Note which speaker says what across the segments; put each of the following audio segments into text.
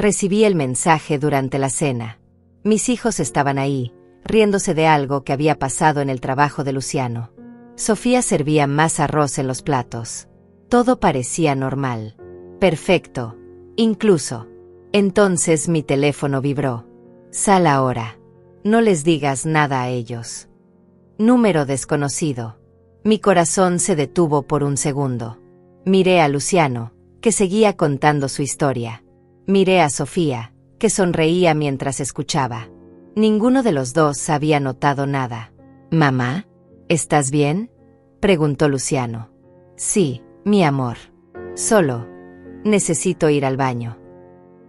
Speaker 1: Recibí el mensaje durante la cena. Mis hijos estaban ahí, riéndose de algo que había pasado en el trabajo de Luciano. Sofía servía más arroz en los platos. Todo parecía normal. Perfecto. Incluso. Entonces mi teléfono vibró. Sal ahora. No les digas nada a ellos. Número desconocido. Mi corazón se detuvo por un segundo. Miré a Luciano, que seguía contando su historia. Miré a Sofía, que sonreía mientras escuchaba. Ninguno de los dos había notado nada. «¿Mamá? ¿Estás bien?», preguntó Luciano. «Sí, mi amor. Solo necesito ir al baño».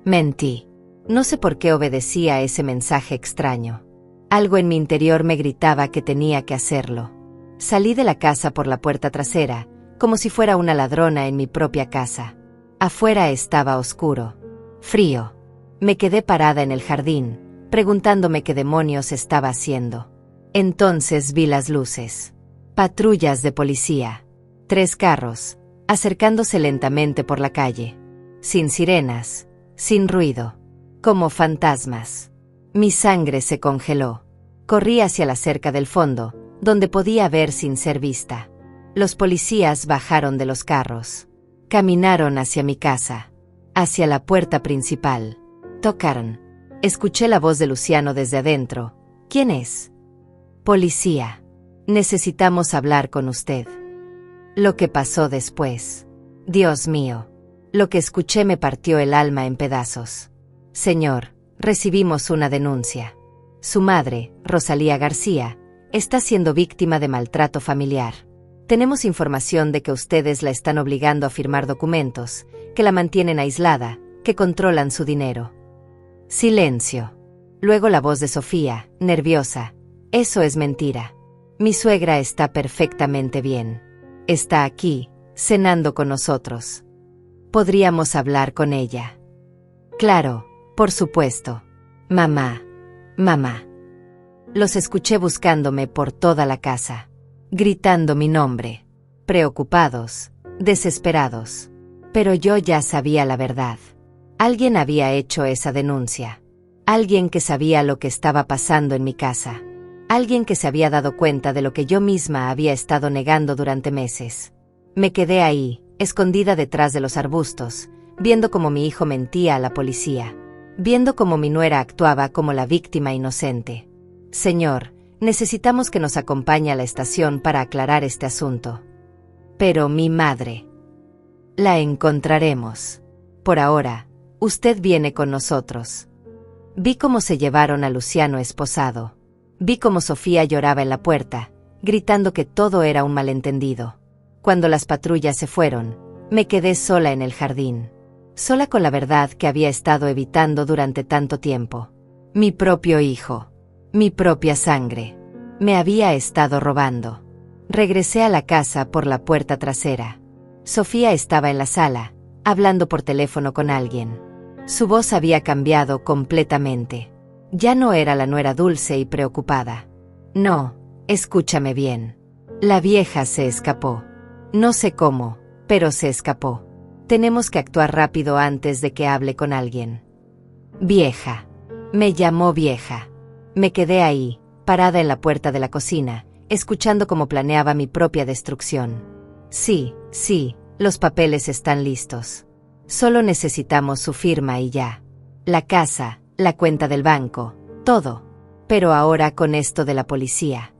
Speaker 1: Mentí. No sé por qué obedecí a ese mensaje extraño. Algo en mi interior me gritaba que tenía que hacerlo. Salí de la casa por la puerta trasera, como si fuera una ladrona en mi propia casa. Afuera estaba oscuro, frío. Me quedé parada en el jardín, preguntándome qué demonios estaba haciendo. Entonces vi las luces. Patrullas de policía. 3 carros, acercándose lentamente por la calle. Sin sirenas, sin ruido. Como fantasmas. Mi sangre se congeló. Corrí hacia la cerca del fondo, donde podía ver sin ser vista. Los policías bajaron de los carros. Caminaron hacia mi casa. Hacia la puerta principal. Tocaron. Escuché la voz de Luciano desde adentro. «¿Quién es?» «Policía. Necesitamos hablar con usted». Lo que pasó después. Dios mío. Lo que escuché me partió el alma en pedazos. «Señor, recibimos una denuncia. Su madre, Rosalía García, está siendo víctima de maltrato familiar. Tenemos información de que ustedes la están obligando a firmar documentos, que la mantienen aislada, que controlan su dinero». Silencio. Luego la voz de Sofía, nerviosa. «Eso es mentira. Mi suegra está perfectamente bien. Está aquí, cenando con nosotros. Podríamos hablar con ella». «Claro, por supuesto. Mamá. Mamá». Los escuché buscándome por toda la casa, gritando mi nombre, preocupados, desesperados. Pero yo ya sabía la verdad. Alguien había hecho esa denuncia. Alguien que sabía lo que estaba pasando en mi casa. Alguien que se había dado cuenta de lo que yo misma había estado negando durante meses. Me quedé ahí, escondida detrás de los arbustos, viendo cómo mi hijo mentía a la policía, viendo cómo mi nuera actuaba como la víctima inocente. «Señor, necesitamos que nos acompañe a la estación para aclarar este asunto». «Pero mi madre». «La encontraremos. Por ahora, usted viene con nosotros». Vi cómo se llevaron a Luciano esposado. Vi cómo Sofía lloraba en la puerta, gritando que todo era un malentendido. Cuando las patrullas se fueron, me quedé sola en el jardín. Sola con la verdad que había estado evitando durante tanto tiempo. Mi propio hijo. Mi propia sangre. Me había estado robando. Regresé a la casa por la puerta trasera. Sofía estaba en la sala, hablando por teléfono con alguien. Su voz había cambiado completamente. Ya no era la nuera dulce y preocupada. «No, escúchame bien. La vieja se escapó. No sé cómo, pero se escapó. Tenemos que actuar rápido antes de que hable con alguien». «Vieja». Me llamó vieja. Me quedé ahí, parada en la puerta de la cocina, escuchando cómo planeaba mi propia destrucción. «Sí, sí, los papeles están listos. Solo necesitamos su firma y ya. La casa, la cuenta del banco, todo. Pero ahora con esto de la policía.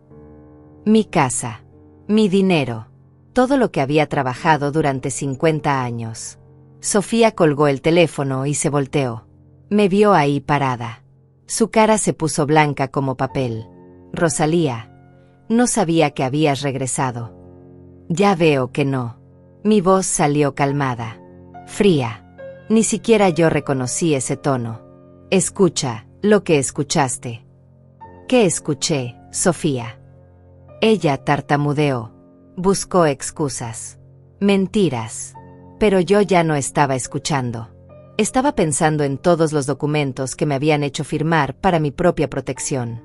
Speaker 1: Mi casa. Mi dinero. Todo lo que había trabajado durante 50 años». Sofía colgó el teléfono y se volteó. Me vio ahí parada. Su cara se puso blanca como papel. «Rosalía, no sabía que habías regresado». «Ya veo que no». Mi voz salió calmada. Fría. Ni siquiera yo reconocí ese tono. «Escucha, lo que escuchaste». «¿Qué escuché, Sofía?» Ella tartamudeó. Buscó excusas. Mentiras. Pero yo ya no estaba escuchando. Estaba pensando en todos los documentos que me habían hecho firmar para mi propia protección.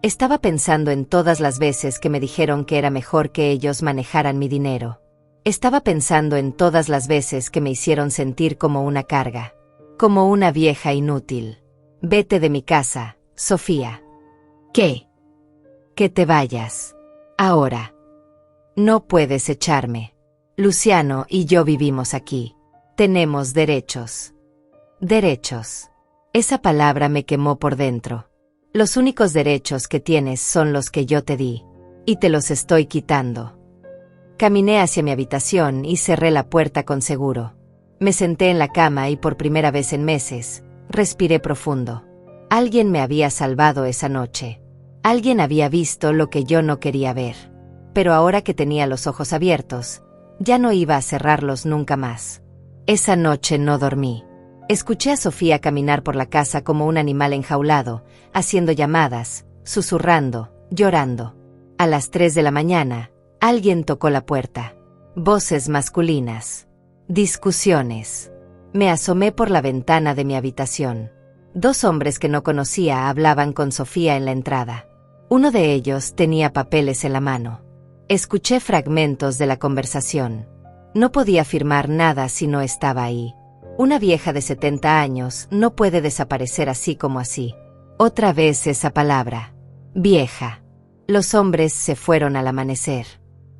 Speaker 1: Estaba pensando en todas las veces que me dijeron que era mejor que ellos manejaran mi dinero. Estaba pensando en todas las veces que me hicieron sentir como una carga. como una vieja inútil. Vete de mi casa, Sofía. ¿Qué? Que te vayas. Ahora. No puedes echarme. Luciano y yo vivimos aquí. Tenemos derechos. Derechos. Esa palabra me quemó por dentro. Los únicos derechos que tienes son los que yo te di. Y te los estoy quitando. Caminé hacia mi habitación y cerré la puerta con seguro. Me senté en la cama y por primera vez en meses, respiré profundo. Alguien me había salvado esa noche. Alguien había visto lo que yo no quería ver. Pero ahora que tenía los ojos abiertos, ya no iba a cerrarlos nunca más. Esa noche no dormí. Escuché a Sofía caminar por la casa como un animal enjaulado, haciendo llamadas, susurrando, llorando. A las 3 de la mañana, alguien tocó la puerta. Voces masculinas. Discusiones. Me asomé por la ventana de mi habitación. 2 hombres que no conocía hablaban con Sofía en la entrada. Uno de ellos tenía papeles en la mano. Escuché fragmentos de la conversación. No podía afirmar nada si no estaba ahí. Una vieja de 70 años no puede desaparecer así como así. Otra vez esa palabra. Vieja. Los hombres se fueron al amanecer.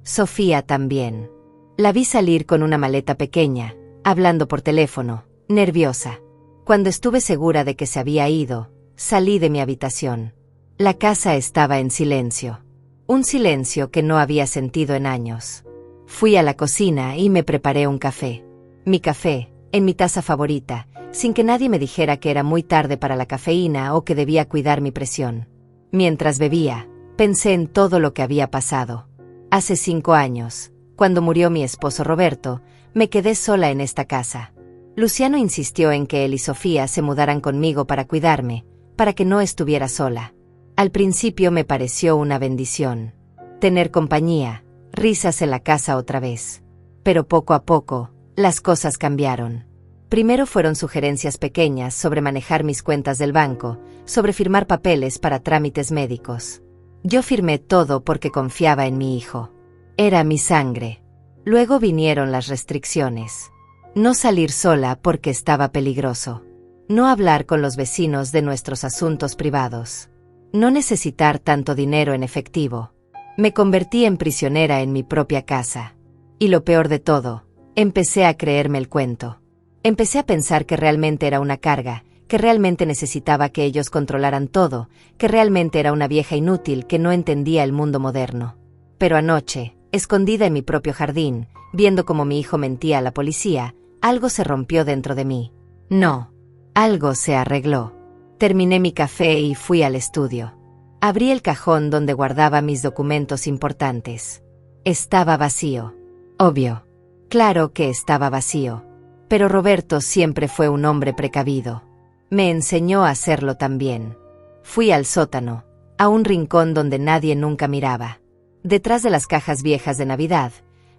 Speaker 1: Sofía también. La vi salir con una maleta pequeña, hablando por teléfono, nerviosa. Cuando estuve segura de que se había ido, salí de mi habitación. La casa estaba en silencio. Un silencio que no había sentido en años. Fui a la cocina y me preparé un café. Mi café, en mi taza favorita, sin que nadie me dijera que era muy tarde para la cafeína o que debía cuidar mi presión. Mientras bebía, pensé en todo lo que había pasado. Hace 5 años, cuando murió mi esposo Roberto, me quedé sola en esta casa. Luciano insistió en que él y Sofía se mudaran conmigo para cuidarme, para que no estuviera sola. Al principio me pareció una bendición. Tener compañía, risas en la casa otra vez. Pero poco a poco, las cosas cambiaron. Primero fueron sugerencias pequeñas sobre manejar mis cuentas del banco, sobre firmar papeles para trámites médicos. Yo firmé todo porque confiaba en mi hijo. Era mi sangre. Luego vinieron las restricciones. No salir sola porque estaba peligroso. No hablar con los vecinos de nuestros asuntos privados. No necesitar tanto dinero en efectivo. Me convertí en prisionera en mi propia casa. Y lo peor de todo, empecé a creerme el cuento. Empecé a pensar que realmente era una carga, que realmente necesitaba que ellos controlaran todo, que realmente era una vieja inútil que no entendía el mundo moderno. Pero anoche, escondida en mi propio jardín, viendo cómo mi hijo mentía a la policía, algo se rompió dentro de mí. No, algo se arregló. Terminé mi café y fui al estudio. Abrí el cajón donde guardaba mis documentos importantes. Estaba vacío. Obvio. Claro que estaba vacío. Pero Roberto siempre fue un hombre precavido. Me enseñó a hacerlo también. Fui al sótano, a un rincón donde nadie nunca miraba. Detrás de las cajas viejas de Navidad,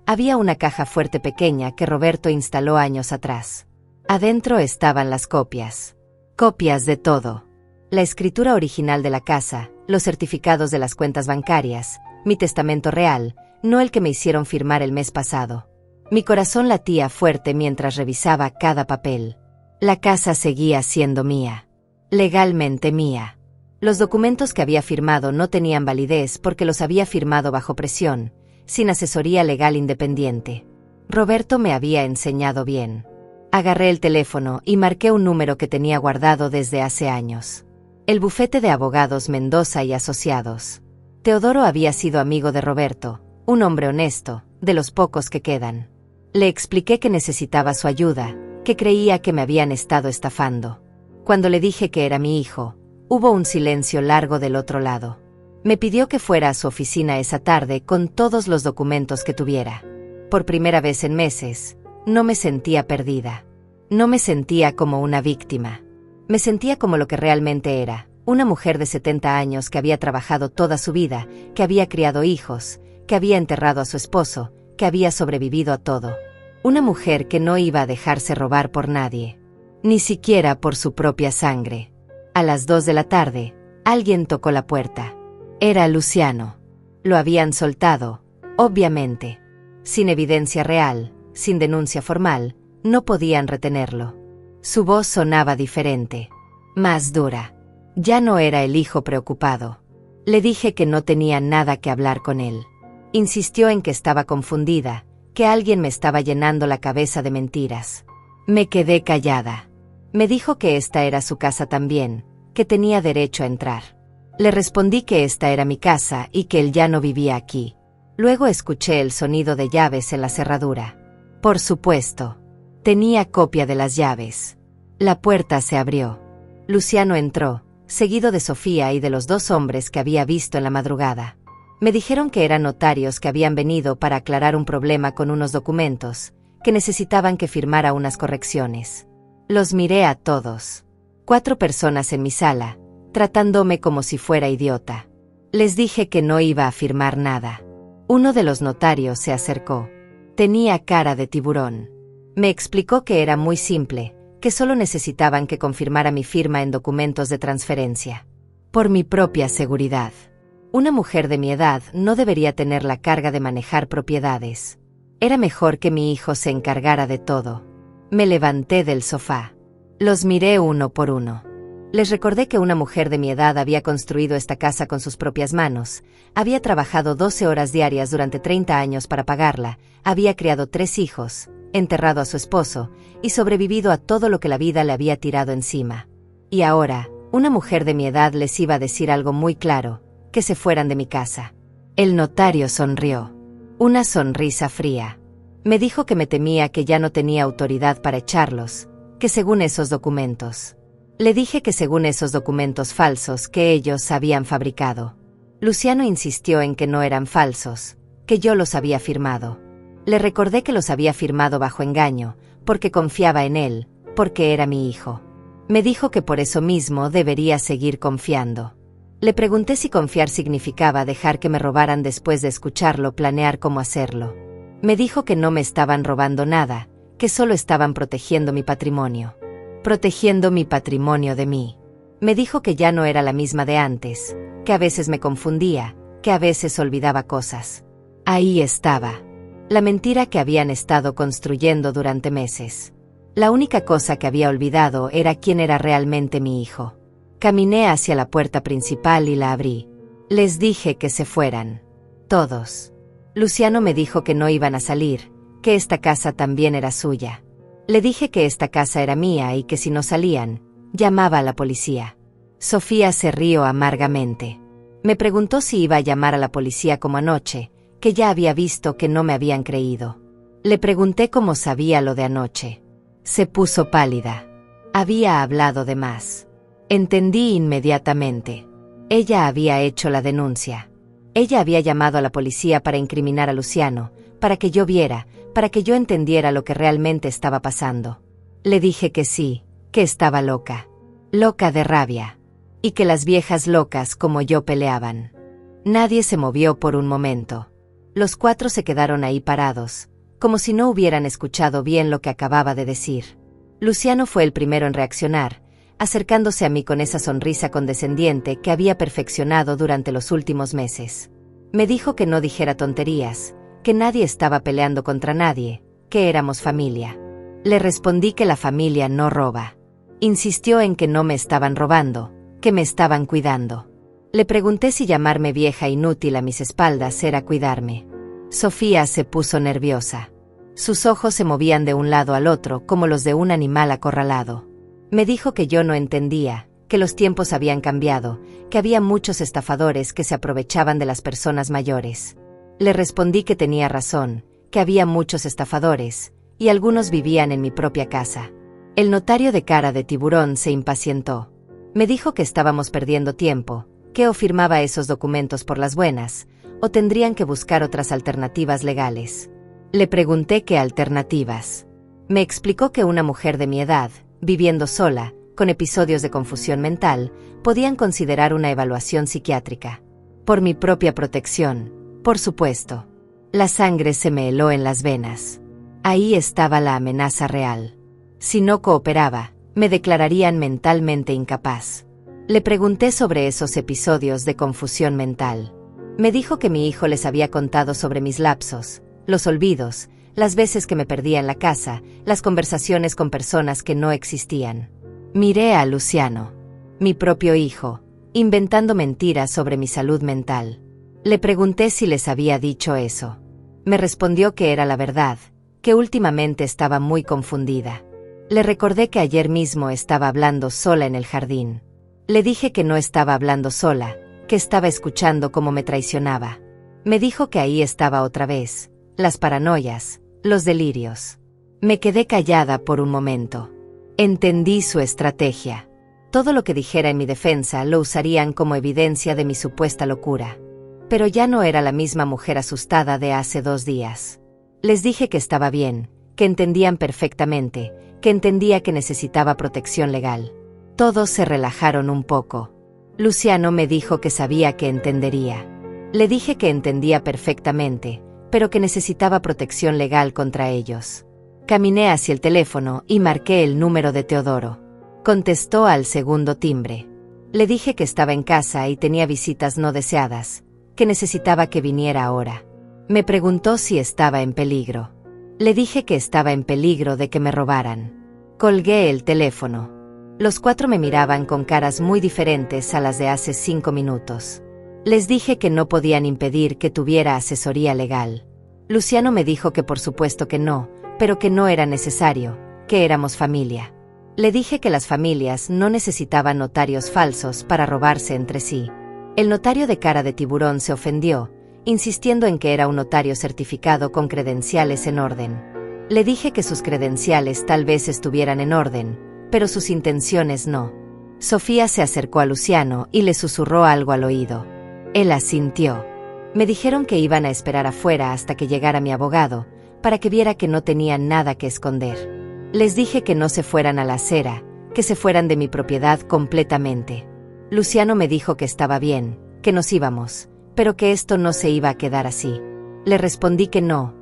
Speaker 1: había una caja fuerte pequeña que Roberto instaló años atrás. Adentro estaban las copias. Copias de todo. La escritura original de la casa, los certificados de las cuentas bancarias, mi testamento real, no el que me hicieron firmar el mes pasado. Mi corazón latía fuerte mientras revisaba cada papel. La casa seguía siendo mía. Legalmente mía. Los documentos que había firmado no tenían validez porque los había firmado bajo presión, sin asesoría legal independiente. Roberto me había enseñado bien. Agarré el teléfono y marqué un número que tenía guardado desde hace años. El bufete de abogados Mendoza y Asociados. Teodoro había sido amigo de Roberto, un hombre honesto, de los pocos que quedan. Le expliqué que necesitaba su ayuda, que creía que me habían estado estafando. Cuando le dije que era mi hijo, hubo un silencio largo del otro lado. Me pidió que fuera a su oficina esa tarde con todos los documentos que tuviera. Por primera vez en meses, no me sentía perdida. No me sentía como una víctima. Me sentía como lo que realmente era, una mujer de 70 años que había trabajado toda su vida, que había criado hijos, que había enterrado a su esposo, que había sobrevivido a todo. Una mujer que no iba a dejarse robar por nadie. Ni siquiera por su propia sangre. A las 2 de la tarde, alguien tocó la puerta. Era Luciano. Lo habían soltado, obviamente. Sin evidencia real, sin denuncia formal, no podían retenerlo. Su voz sonaba diferente, más dura. Ya no era el hijo preocupado. Le dije que no tenía nada que hablar con él. Insistió en que estaba confundida, que alguien me estaba llenando la cabeza de mentiras. Me quedé callada. Me dijo que esta era su casa también, que tenía derecho a entrar. Le respondí que esta era mi casa y que él ya no vivía aquí. Luego escuché el sonido de llaves en la cerradura. Por supuesto. Tenía copia de las llaves. La puerta se abrió. Luciano entró, seguido de Sofía y de los 2 hombres que había visto en la madrugada. Me dijeron que eran notarios que habían venido para aclarar un problema con unos documentos, que necesitaban que firmara unas correcciones. Los miré a todos. 4 personas en mi sala, tratándome como si fuera idiota. Les dije que no iba a firmar nada. Uno de los notarios se acercó. Tenía cara de tiburón. Me explicó que era muy simple, que solo necesitaban que confirmara mi firma en documentos de transferencia. Por mi propia seguridad. Una mujer de mi edad no debería tener la carga de manejar propiedades. Era mejor que mi hijo se encargara de todo. Me levanté del sofá. Los miré uno por uno. Les recordé que una mujer de mi edad había construido esta casa con sus propias manos, había trabajado 12 horas diarias durante 30 años para pagarla, había criado 3 hijos, enterrado a su esposo, y sobrevivido a todo lo que la vida le había tirado encima. Y ahora, una mujer de mi edad les iba a decir algo muy claro, que se fueran de mi casa. El notario sonrió. Una sonrisa fría. Me dijo que me temía que ya no tenía autoridad para echarlos, que según esos documentos. Le dije que según esos documentos falsos que ellos habían fabricado. Luciano insistió en que no eran falsos, que yo los había firmado. Le recordé que los había firmado bajo engaño, porque confiaba en él, porque era mi hijo. Me dijo que por eso mismo debería seguir confiando. Le pregunté si confiar significaba dejar que me robaran después de escucharlo planear cómo hacerlo. Me dijo que no me estaban robando nada, que solo estaban protegiendo mi patrimonio. Protegiendo mi patrimonio de mí. Me dijo que ya no era la misma de antes, que a veces me confundía, que a veces olvidaba cosas. Ahí estaba. La mentira que habían estado construyendo durante meses. La única cosa que había olvidado era quién era realmente mi hijo. Caminé hacia la puerta principal y la abrí. Les dije que se fueran. Todos. Luciano me dijo que no iban a salir, que esta casa también era suya. Le dije que esta casa era mía y que si no salían, llamaba a la policía. Sofía se rió amargamente. Me preguntó si iba a llamar a la policía como anoche, que ya había visto que no me habían creído. Le pregunté cómo sabía lo de anoche. Se puso pálida. Había hablado de más. Entendí inmediatamente. Ella había hecho la denuncia. Ella había llamado a la policía para incriminar a Luciano, para que yo viera, para que yo entendiera lo que realmente estaba pasando. Le dije que sí, que estaba loca. Loca de rabia. Y que las viejas locas como yo peleaban. Nadie se movió por un momento. Los 4 se quedaron ahí parados, como si no hubieran escuchado bien lo que acababa de decir. Luciano fue el primero en reaccionar, acercándose a mí con esa sonrisa condescendiente que había perfeccionado durante los últimos meses. Me dijo que no dijera tonterías, que nadie estaba peleando contra nadie, que éramos familia. Le respondí que la familia no roba. Insistió en que no me estaban robando, que me estaban cuidando. Le pregunté si llamarme vieja inútil a mis espaldas era cuidarme. Sofía se puso nerviosa. Sus ojos se movían de un lado al otro como los de un animal acorralado. Me dijo que yo no entendía, que los tiempos habían cambiado, que había muchos estafadores que se aprovechaban de las personas mayores. Le respondí que tenía razón, que había muchos estafadores, y algunos vivían en mi propia casa. El notario de cara de tiburón se impacientó. Me dijo que estábamos perdiendo tiempo, que o firmaba esos documentos por las buenas, o tendrían que buscar otras alternativas legales. Le pregunté qué alternativas. Me explicó que una mujer de mi edad, viviendo sola, con episodios de confusión mental, podían considerar una evaluación psiquiátrica. Por mi propia protección, por supuesto. La sangre se me heló en las venas. Ahí estaba la amenaza real. Si no cooperaba, me declararían mentalmente incapaz. Le pregunté sobre esos episodios de confusión mental. Me dijo que mi hijo les había contado sobre mis lapsos, los olvidos, las veces que me perdía en la casa, las conversaciones con personas que no existían. Miré a Luciano, mi propio hijo, inventando mentiras sobre mi salud mental. Le pregunté si les había dicho eso. Me respondió que era la verdad, que últimamente estaba muy confundida. Le recordé que ayer mismo estaba hablando sola en el jardín. Le dije que no estaba hablando sola, que estaba escuchando cómo me traicionaba. Me dijo que ahí estaba otra vez, las paranoias, los delirios. Me quedé callada por un momento. Entendí su estrategia. Todo lo que dijera en mi defensa lo usarían como evidencia de mi supuesta locura. Pero ya no era la misma mujer asustada de hace 2 días. Les dije que estaba bien, que entendían perfectamente, que entendía que necesitaba protección legal. Todos se relajaron un poco. Luciano me dijo que sabía que entendería. Le dije que entendía perfectamente, pero que necesitaba protección legal contra ellos. Caminé hacia el teléfono y marqué el número de Teodoro. Contestó al segundo timbre. Le dije que estaba en casa y tenía visitas no deseadas, que necesitaba que viniera ahora. Me preguntó si estaba en peligro. Le dije que estaba en peligro de que me robaran. Colgué el teléfono. Los 4 me miraban con caras muy diferentes a las de hace 5 minutos. Les dije que no podían impedir que tuviera asesoría legal. Luciano me dijo que por supuesto que no, pero que no era necesario, que éramos familia. Le dije que las familias no necesitaban notarios falsos para robarse entre sí. El notario de cara de tiburón se ofendió, insistiendo en que era un notario certificado con credenciales en orden. Le dije que sus credenciales tal vez estuvieran en orden, pero sus intenciones no. Sofía se acercó a Luciano y le susurró algo al oído. Él asintió. Me dijeron que iban a esperar afuera hasta que llegara mi abogado, para que viera que no tenía nada que esconder. Les dije que no se fueran a la acera, que se fueran de mi propiedad completamente. Luciano me dijo que estaba bien, que nos íbamos, pero que esto no se iba a quedar así. Le respondí que no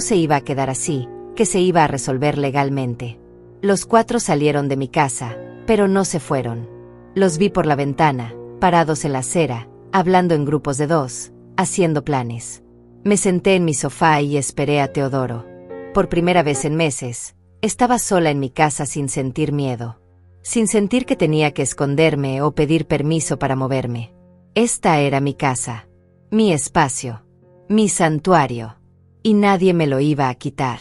Speaker 1: se iba a quedar así, que se iba a resolver legalmente. Los 4 salieron de mi casa, pero no se fueron. Los vi por la ventana, parados en la acera, hablando en grupos de 2, haciendo planes. Me senté en mi sofá y esperé a Teodoro. Por primera vez en meses, estaba sola en mi casa sin sentir miedo. Sin sentir que tenía que esconderme o pedir permiso para moverme. Esta era mi casa, mi espacio, mi santuario. Y nadie me lo iba a quitar.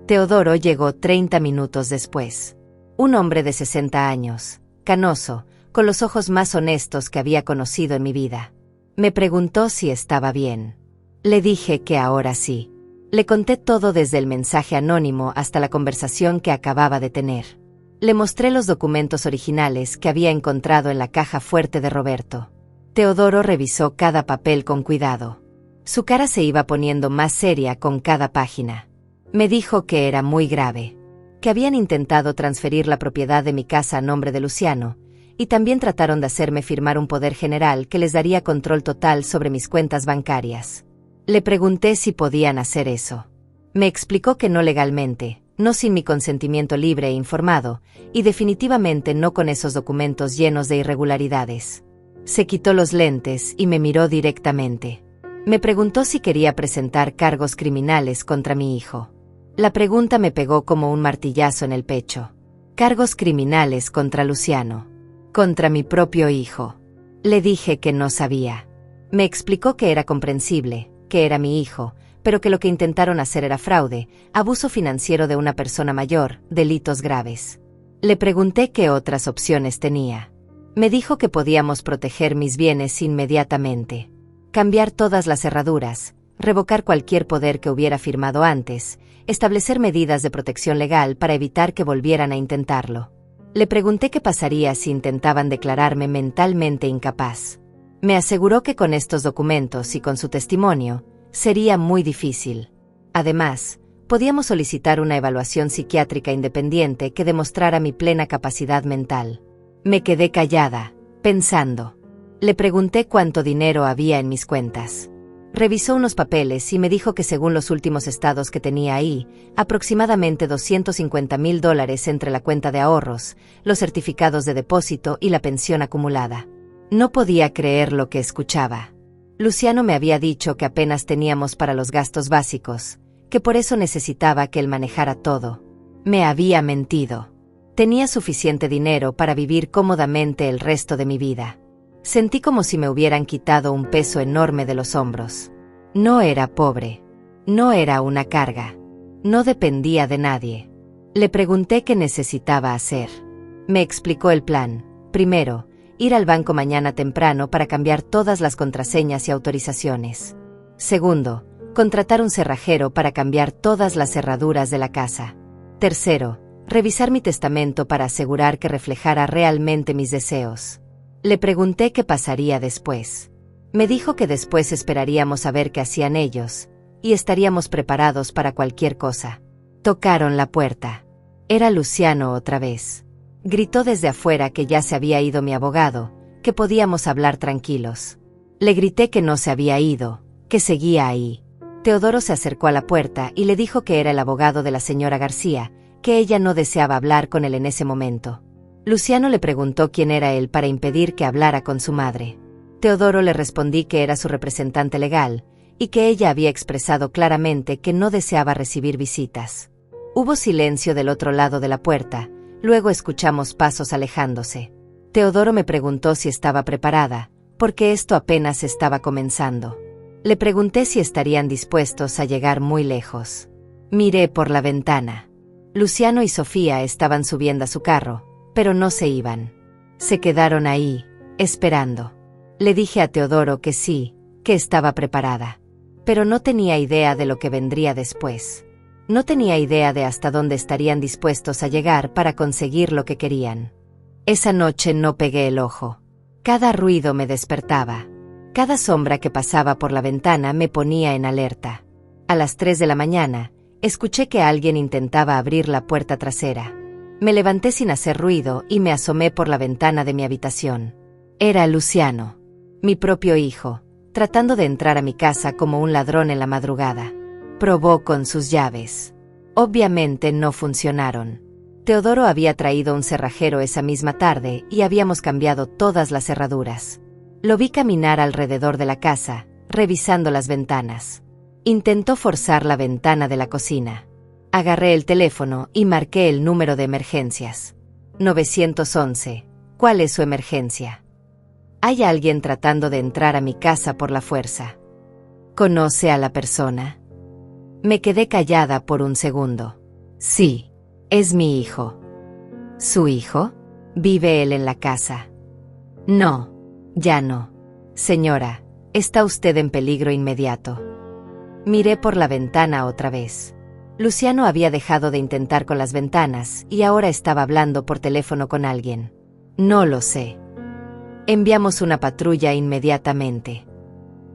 Speaker 1: Teodoro llegó 30 minutos después. Un hombre de 60 años, canoso, con los ojos más honestos que había conocido en mi vida. Me preguntó si estaba bien. Le dije que ahora sí. Le conté todo desde el mensaje anónimo hasta la conversación que acababa de tener. Le mostré los documentos originales que había encontrado en la caja fuerte de Roberto. Teodoro revisó cada papel con cuidado. Su cara se iba poniendo más seria con cada página. Me dijo que era muy grave, que habían intentado transferir la propiedad de mi casa a nombre de Luciano, y también trataron de hacerme firmar un poder general que les daría control total sobre mis cuentas bancarias. Le pregunté si podían hacer eso. Me explicó que no legalmente, no sin mi consentimiento libre e informado, y definitivamente no con esos documentos llenos de irregularidades. Se quitó los lentes y me miró directamente. Me preguntó si quería presentar cargos criminales contra mi hijo. La pregunta me pegó como un martillazo en el pecho. Cargos criminales contra Luciano. Contra mi propio hijo. Le dije que no sabía. Me explicó que era comprensible, que era mi hijo, pero que lo que intentaron hacer era fraude, abuso financiero de una persona mayor, delitos graves. Le pregunté qué otras opciones tenía. Me dijo que podíamos proteger mis bienes inmediatamente. Cambiar todas las cerraduras, revocar cualquier poder que hubiera firmado antes, establecer medidas de protección legal para evitar que volvieran a intentarlo. Le pregunté qué pasaría si intentaban declararme mentalmente incapaz. Me aseguró que con estos documentos y con su testimonio, sería muy difícil. Además, podíamos solicitar una evaluación psiquiátrica independiente que demostrara mi plena capacidad mental. Me quedé callada, pensando. Le pregunté cuánto dinero había en mis cuentas. Revisó unos papeles y me dijo que según los últimos estados que tenía ahí, aproximadamente $250,000 entre la cuenta de ahorros, los certificados de depósito y la pensión acumulada. No podía creer lo que escuchaba. Luciano me había dicho que apenas teníamos para los gastos básicos, que por eso necesitaba que él manejara todo. Me había mentido. Tenía suficiente dinero para vivir cómodamente el resto de mi vida. Sentí como si me hubieran quitado un peso enorme de los hombros. No era pobre. No era una carga. No dependía de nadie. Le pregunté qué necesitaba hacer. Me explicó el plan. Primero, ir al banco mañana temprano para cambiar todas las contraseñas y autorizaciones. Segundo, contratar un cerrajero para cambiar todas las cerraduras de la casa. Tercero, revisar mi testamento para asegurar que reflejara realmente mis deseos. Le pregunté qué pasaría después. Me dijo que después esperaríamos a ver qué hacían ellos, y estaríamos preparados para cualquier cosa. Tocaron la puerta. Era Luciano otra vez. Gritó desde afuera que ya se había ido mi abogado, que podíamos hablar tranquilos. Le grité que no se había ido, que seguía ahí. Teodoro se acercó a la puerta y le dijo que era el abogado de la señora García, que ella no deseaba hablar con él en ese momento. Luciano le preguntó quién era él para impedir que hablara con su madre. Teodoro le respondí que era su representante legal, y que ella había expresado claramente que no deseaba recibir visitas. Hubo silencio del otro lado de la puerta, luego escuchamos pasos alejándose. Teodoro me preguntó si estaba preparada, porque esto apenas estaba comenzando. Le pregunté si estarían dispuestos a llegar muy lejos. Miré por la ventana. Luciano y Sofía estaban subiendo a su carro, pero no se iban. Se quedaron ahí, esperando. Le dije a Teodoro que sí, que estaba preparada. Pero no tenía idea de lo que vendría después. No tenía idea de hasta dónde estarían dispuestos a llegar para conseguir lo que querían. Esa noche no pegué el ojo. Cada ruido me despertaba. Cada sombra que pasaba por la ventana me ponía en alerta. A las 3 de la mañana, escuché que alguien intentaba abrir la puerta trasera. Me levanté sin hacer ruido y me asomé por la ventana de mi habitación. Era Luciano, mi propio hijo, tratando de entrar a mi casa como un ladrón en la madrugada. Probó con sus llaves. Obviamente no funcionaron. Teodoro había traído un cerrajero esa misma tarde y habíamos cambiado todas las cerraduras. Lo vi caminar alrededor de la casa, revisando las ventanas. Intentó forzar la ventana de la cocina. Agarré el teléfono y marqué el número de emergencias. 911. ¿Cuál es su emergencia? Hay alguien tratando de entrar a mi casa por la fuerza. ¿Conoce a la persona? Me quedé callada por un segundo. Sí, es mi hijo. ¿Su hijo? ¿Vive él en la casa? No, ya no. Señora, está usted en peligro inmediato. Miré por la ventana otra vez. Luciano había dejado de intentar con las ventanas y ahora estaba hablando por teléfono con alguien. No lo sé. Enviamos una patrulla inmediatamente.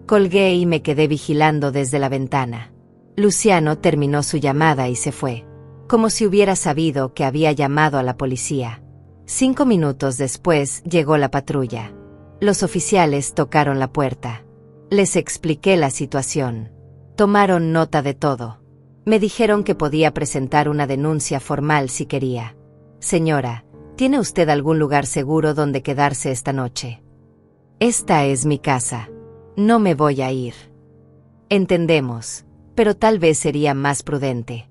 Speaker 1: Colgué y me quedé vigilando desde la ventana. Luciano terminó su llamada y se fue, como si hubiera sabido que había llamado a la policía. 5 minutos después llegó la patrulla. Los oficiales tocaron la puerta. Les expliqué la situación. Tomaron nota de todo. Me dijeron que podía presentar una denuncia formal si quería. Señora, ¿tiene usted algún lugar seguro donde quedarse esta noche? Esta es mi casa. No me voy a ir. Entendemos, pero tal vez sería más prudente.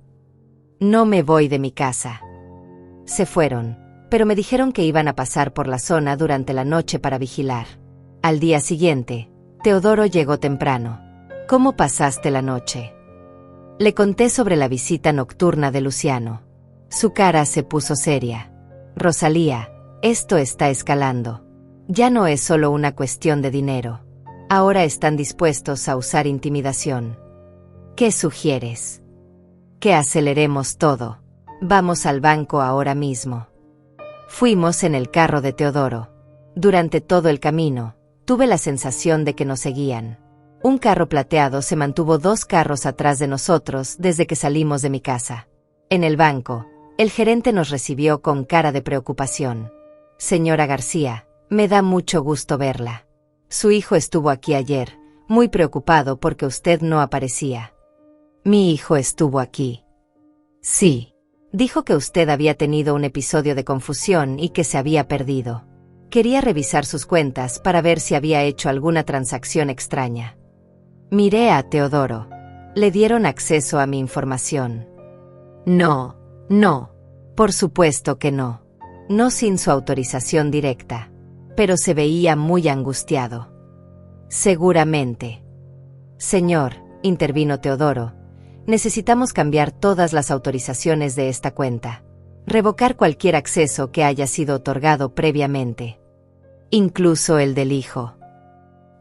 Speaker 1: No me voy de mi casa. Se fueron, pero me dijeron que iban a pasar por la zona durante la noche para vigilar. Al día siguiente, Teodoro llegó temprano. ¿Cómo pasaste la noche? Le conté sobre la visita nocturna de Luciano. Su cara se puso seria. Rosalía, esto está escalando. Ya no es solo una cuestión de dinero. Ahora están dispuestos a usar intimidación. ¿Qué sugieres? Que aceleremos todo. Vamos al banco ahora mismo. Fuimos en el carro de Teodoro. Durante todo el camino, tuve la sensación de que nos seguían. Un carro plateado se mantuvo 2 carros atrás de nosotros desde que salimos de mi casa. En el banco, el gerente nos recibió con cara de preocupación. Señora García, me da mucho gusto verla. Su hijo estuvo aquí ayer, muy preocupado porque usted no aparecía. Mi hijo estuvo aquí. Sí. Dijo que usted había tenido un episodio de confusión y que se había perdido. Quería revisar sus cuentas para ver si había hecho alguna transacción extraña. Miré a Teodoro. ¿Le dieron acceso a mi información? No, no. Por supuesto que no. No sin su autorización directa. Pero se veía muy angustiado. Seguramente. Señor, intervino Teodoro, necesitamos cambiar todas las autorizaciones de esta cuenta. Revocar cualquier acceso que haya sido otorgado previamente. Incluso el del hijo.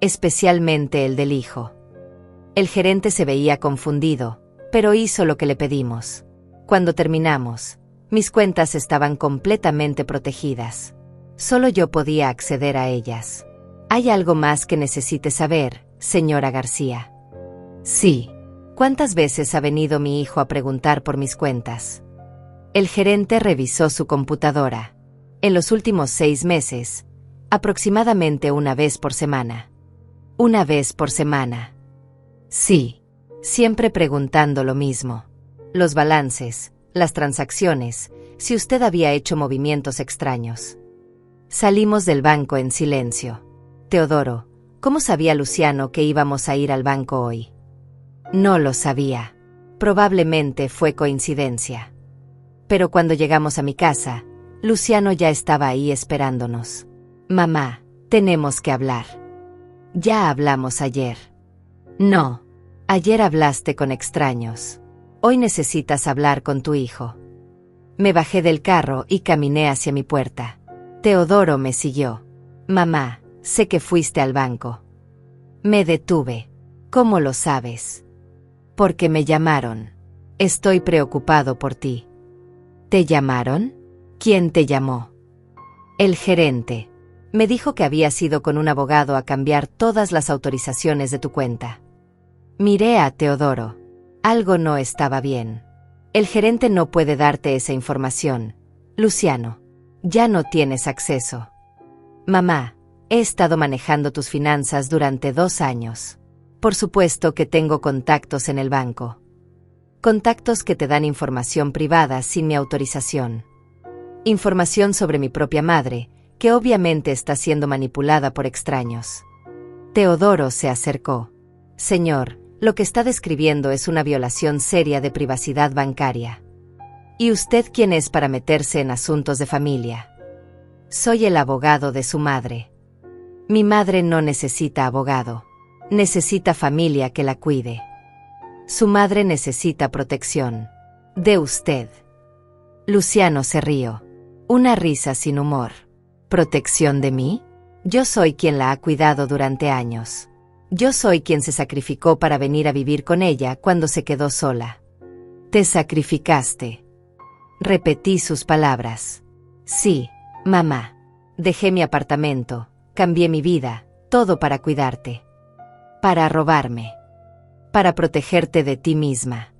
Speaker 1: Especialmente el del hijo. El gerente se veía confundido, pero hizo lo que le pedimos. Cuando terminamos, mis cuentas estaban completamente protegidas. Solo yo podía acceder a ellas. ¿Hay algo más que necesite saber, señora García? Sí. ¿Cuántas veces ha venido mi hijo a preguntar por mis cuentas? El gerente revisó su computadora. En los últimos 6 meses, aproximadamente una vez por semana. Una vez por semana. Sí. Siempre preguntando lo mismo. Los balances, las transacciones, si usted había hecho movimientos extraños. Salimos del banco en silencio. Teodoro, ¿cómo sabía Luciano que íbamos a ir al banco hoy? No lo sabía. Probablemente fue coincidencia. Pero cuando llegamos a mi casa, Luciano ya estaba ahí esperándonos. Mamá, tenemos que hablar. Ya hablamos ayer. No. Ayer hablaste con extraños. Hoy necesitas hablar con tu hijo. Me bajé del carro y caminé hacia mi puerta. Teodoro me siguió. Mamá, sé que fuiste al banco. Me detuve. ¿Cómo lo sabes? Porque me llamaron. Estoy preocupado por ti. ¿Te llamaron? ¿Quién te llamó? El gerente. Me dijo que habías ido con un abogado a cambiar todas las autorizaciones de tu cuenta. Miré a Teodoro. Algo no estaba bien. El gerente no puede darte esa información. Luciano, ya no tienes acceso. Mamá, he estado manejando tus finanzas durante 2 años. Por supuesto que tengo contactos en el banco. Contactos que te dan información privada sin mi autorización. Información sobre mi propia madre, que obviamente está siendo manipulada por extraños. Teodoro se acercó. Señor, lo que está describiendo es una violación seria de privacidad bancaria. ¿Y usted quién es para meterse en asuntos de familia? Soy el abogado de su madre. Mi madre no necesita abogado. Necesita familia que la cuide. Su madre necesita protección. De usted. Luciano se rió. Una risa sin humor. ¿Protección de mí? Yo soy quien la ha cuidado durante años. Yo soy quien se sacrificó para venir a vivir con ella cuando se quedó sola. Te sacrificaste. Repetí sus palabras. Sí, mamá. Dejé mi apartamento, cambié mi vida, todo para cuidarte. Para robarme. Para protegerte de ti misma.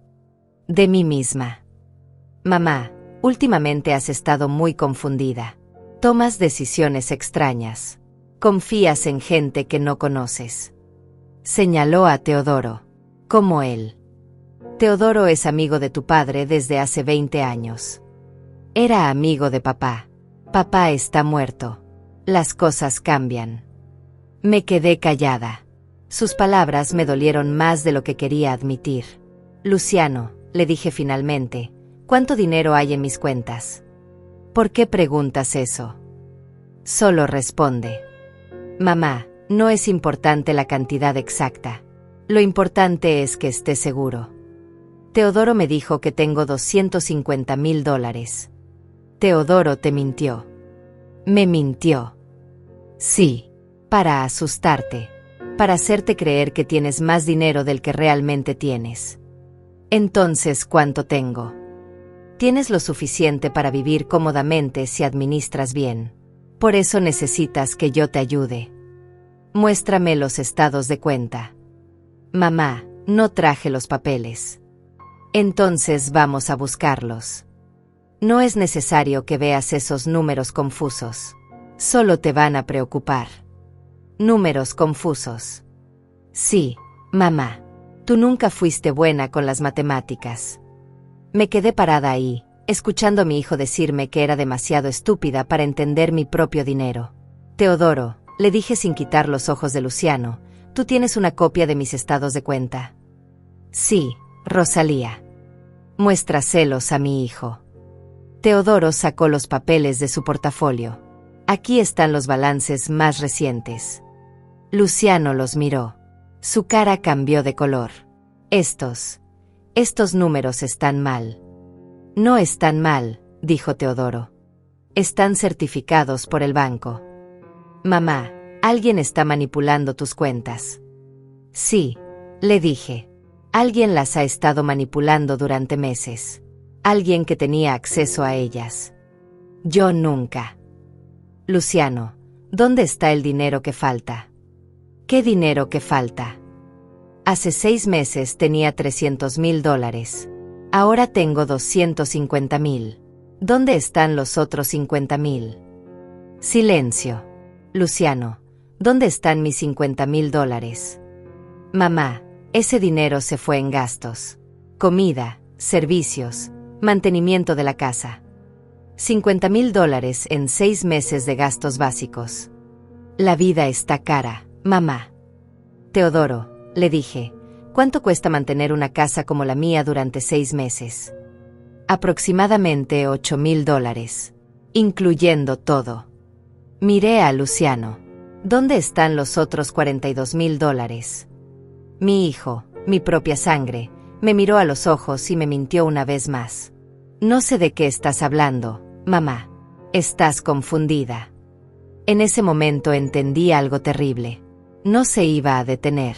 Speaker 1: De mí misma. Mamá, últimamente has estado muy confundida. Tomas decisiones extrañas. Confías en gente que no conoces. Señaló a Teodoro. Como él. Teodoro es amigo de tu padre desde hace 20 años. Era amigo de papá. Papá está muerto. Las cosas cambian. Me quedé callada. Sus palabras me dolieron más de lo que quería admitir. Luciano, le dije finalmente, ¿cuánto dinero hay en mis cuentas? ¿Por qué preguntas eso? Solo responde. Mamá, no es importante la cantidad exacta. Lo importante es que esté seguro. Teodoro me dijo que tengo $250,000. Teodoro te mintió. Me mintió. Sí, para asustarte. Para hacerte creer que tienes más dinero del que realmente tienes. Entonces, ¿cuánto tengo? Tienes lo suficiente para vivir cómodamente si administras bien. Por eso necesitas que yo te ayude. Muéstrame los estados de cuenta. Mamá, no traje los papeles. Entonces vamos a buscarlos. No es necesario que veas esos números confusos. Solo te van a preocupar. Números confusos. Sí, mamá. Tú nunca fuiste buena con las matemáticas. Me quedé parada ahí, escuchando a mi hijo decirme que era demasiado estúpida para entender mi propio dinero. Teodoro, le dije sin quitar los ojos de Luciano, tú tienes una copia de mis estados de cuenta. Sí, Rosalía. Muestra celos a mi hijo. Teodoro sacó los papeles de su portafolio. Aquí están los balances más recientes. Luciano los miró. Su cara cambió de color. Estos números están mal. No están mal, dijo Teodoro. Están certificados por el banco. Mamá, alguien está manipulando tus cuentas. Sí, le dije. Alguien las ha estado manipulando durante meses. Alguien que tenía acceso a ellas. Yo nunca. Luciano, ¿dónde está el dinero que falta? ¿Qué dinero que falta? Hace 6 meses tenía $300,000. Ahora tengo 250,000. ¿Dónde están los otros 50,000? Silencio. Luciano, ¿dónde están mis $50,000? Mamá, ese dinero se fue en gastos. Comida, servicios, mantenimiento de la casa. $50,000 en 6 meses de gastos básicos. La vida está cara, mamá. Teodoro, le dije, ¿cuánto cuesta mantener una casa como la mía durante 6 meses? Aproximadamente $8,000, incluyendo todo. Miré a Luciano. ¿Dónde están los otros $42,000? Mi hijo, mi propia sangre, me miró a los ojos y me mintió una vez más. No sé de qué estás hablando, mamá. Estás confundida. En ese momento entendí algo terrible. No se iba a detener.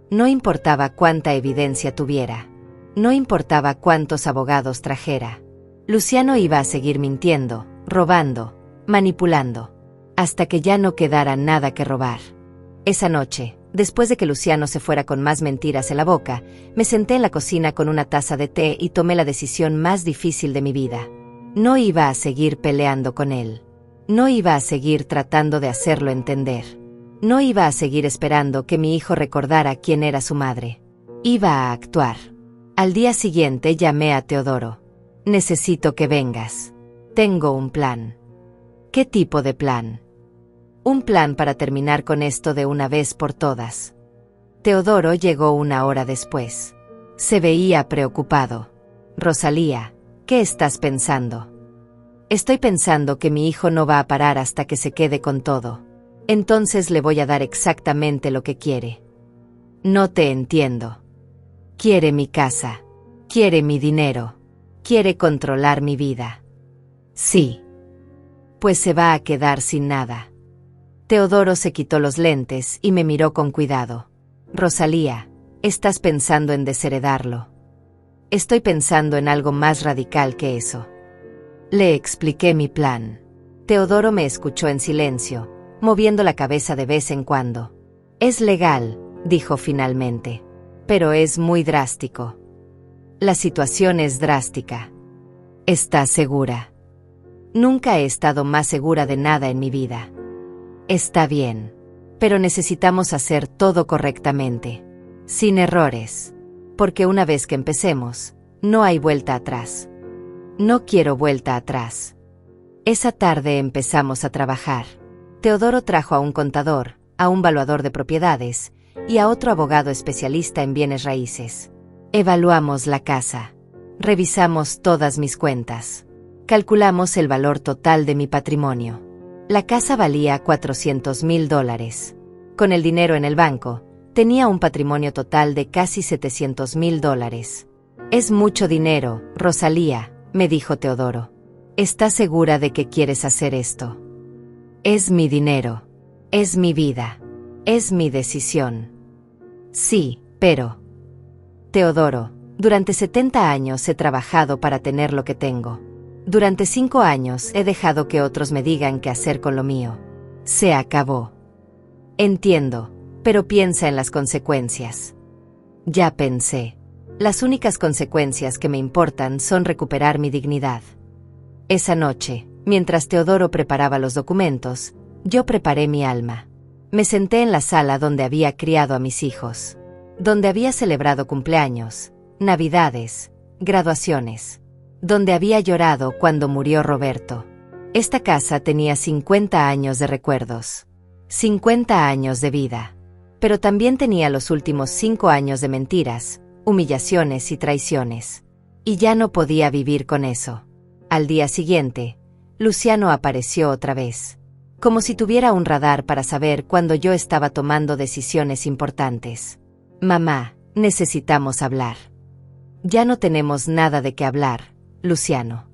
Speaker 1: No importaba cuánta evidencia tuviera. No importaba cuántos abogados trajera. Luciano iba a seguir mintiendo, robando, manipulando, hasta que ya no quedara nada que robar. Esa noche, después de que Luciano se fuera con más mentiras en la boca, me senté en la cocina con una taza de té y tomé la decisión más difícil de mi vida. No iba a seguir peleando con él. No iba a seguir tratando de hacerlo entender. No iba a seguir esperando que mi hijo recordara quién era su madre. Iba a actuar. Al día siguiente llamé a Teodoro. Necesito que vengas. Tengo un plan. ¿Qué tipo de plan? Un plan para terminar con esto de una vez por todas. Teodoro llegó 1 hora después. Se veía preocupado. Rosalía, ¿qué estás pensando? Estoy pensando que mi hijo no va a parar hasta que se quede con todo. Entonces le voy a dar exactamente lo que quiere. No te entiendo. Quiere mi casa. Quiere mi dinero. Quiere controlar mi vida. Sí. Pues se va a quedar sin nada. Teodoro se quitó los lentes y me miró con cuidado. Rosalía, estás pensando en desheredarlo. Estoy pensando en algo más radical que eso. Le expliqué mi plan. Teodoro me escuchó en silencio, moviendo la cabeza de vez en cuando. Es legal, dijo finalmente. Pero es muy drástico. La situación es drástica. ¿Estás segura? Nunca he estado más segura de nada en mi vida. Está bien. Pero necesitamos hacer todo correctamente. Sin errores. Porque una vez que empecemos, no hay vuelta atrás. No quiero vuelta atrás. Esa tarde empezamos a trabajar. Teodoro trajo a un contador, a un valuador de propiedades, y a otro abogado especialista en bienes raíces. Evaluamos la casa. Revisamos todas mis cuentas. Calculamos el valor total de mi patrimonio. La casa valía $400,000. Con el dinero en el banco, tenía un patrimonio total de casi $700,000. Es mucho dinero, Rosalía, me dijo Teodoro. ¿Estás segura de que quieres hacer esto? Es mi dinero. Es mi vida. Es mi decisión. Sí, pero... Teodoro, durante 70 años he trabajado para tener lo que tengo. Durante 5 años he dejado que otros me digan qué hacer con lo mío. Se acabó. Entiendo, pero piensa en las consecuencias. Ya pensé. Las únicas consecuencias que me importan son recuperar mi dignidad. Esa noche, mientras Teodoro preparaba los documentos, yo preparé mi alma. Me senté en la sala donde había criado a mis hijos, donde había celebrado cumpleaños, navidades, graduaciones, donde había llorado cuando murió Roberto. Esta casa tenía 50 años de recuerdos, 50 años de vida, pero también tenía los últimos 5 años de mentiras, humillaciones y traiciones. Y ya no podía vivir con eso. Al día siguiente, Luciano apareció otra vez. Como si tuviera un radar para saber cuando yo estaba tomando decisiones importantes. Mamá, necesitamos hablar. Ya no tenemos nada de qué hablar, Luciano.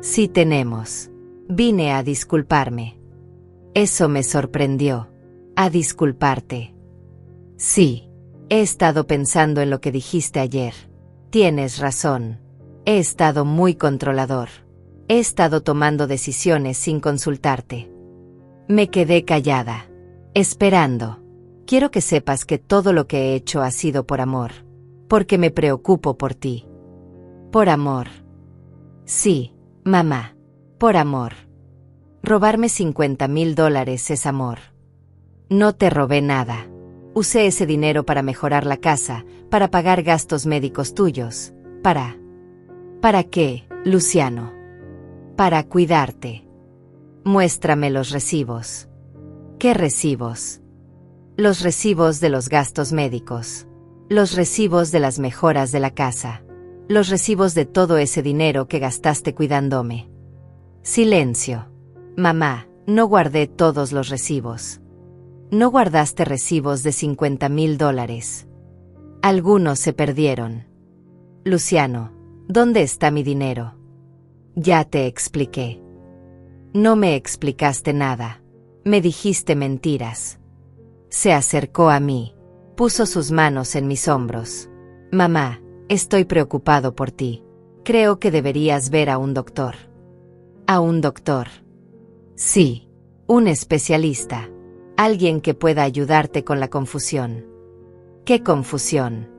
Speaker 1: Sí tenemos. Vine a disculparme. Eso me sorprendió. ¿A disculparte? Sí. He estado pensando en lo que dijiste ayer. Tienes razón. He estado muy controlador. He estado tomando decisiones sin consultarte. Me quedé callada, esperando. Quiero que sepas que todo lo que he hecho ha sido por amor, porque me preocupo por ti. Por amor. Sí, mamá, por amor. Robarme $50,000 es amor. No te robé nada. Usé ese dinero para mejorar la casa, para pagar gastos médicos tuyos, ¿Para qué, Luciano? Para cuidarte. Muéstrame los recibos. ¿Qué recibos? Los recibos de los gastos médicos. Los recibos de las mejoras de la casa. Los recibos de todo ese dinero que gastaste cuidándome. Silencio. Mamá, no guardé todos los recibos. No guardaste recibos de $50,000. Algunos se perdieron. Luciano, ¿dónde está mi dinero? Ya te expliqué. No me explicaste nada. Me dijiste mentiras. Se acercó a mí. Puso sus manos en mis hombros. Mamá, estoy preocupado por ti. Creo que deberías ver a un doctor. ¿A un doctor? Sí, un especialista. Alguien que pueda ayudarte con la confusión. ¿Qué confusión?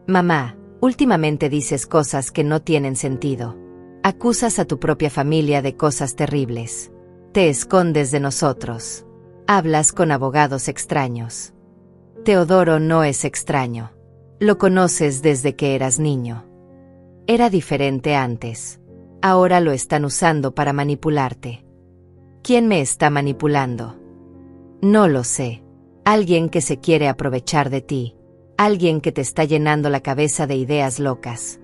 Speaker 1: Mamá, últimamente dices cosas que no tienen sentido. Acusas a tu propia familia de cosas terribles. Te escondes de nosotros. Hablas con abogados extraños. Teodoro no es extraño. Lo conoces desde que eras niño. Era diferente antes. Ahora lo están usando para manipularte. ¿Quién me está manipulando? No lo sé. Alguien que se quiere aprovechar de ti. Alguien que te está llenando la cabeza de ideas locas.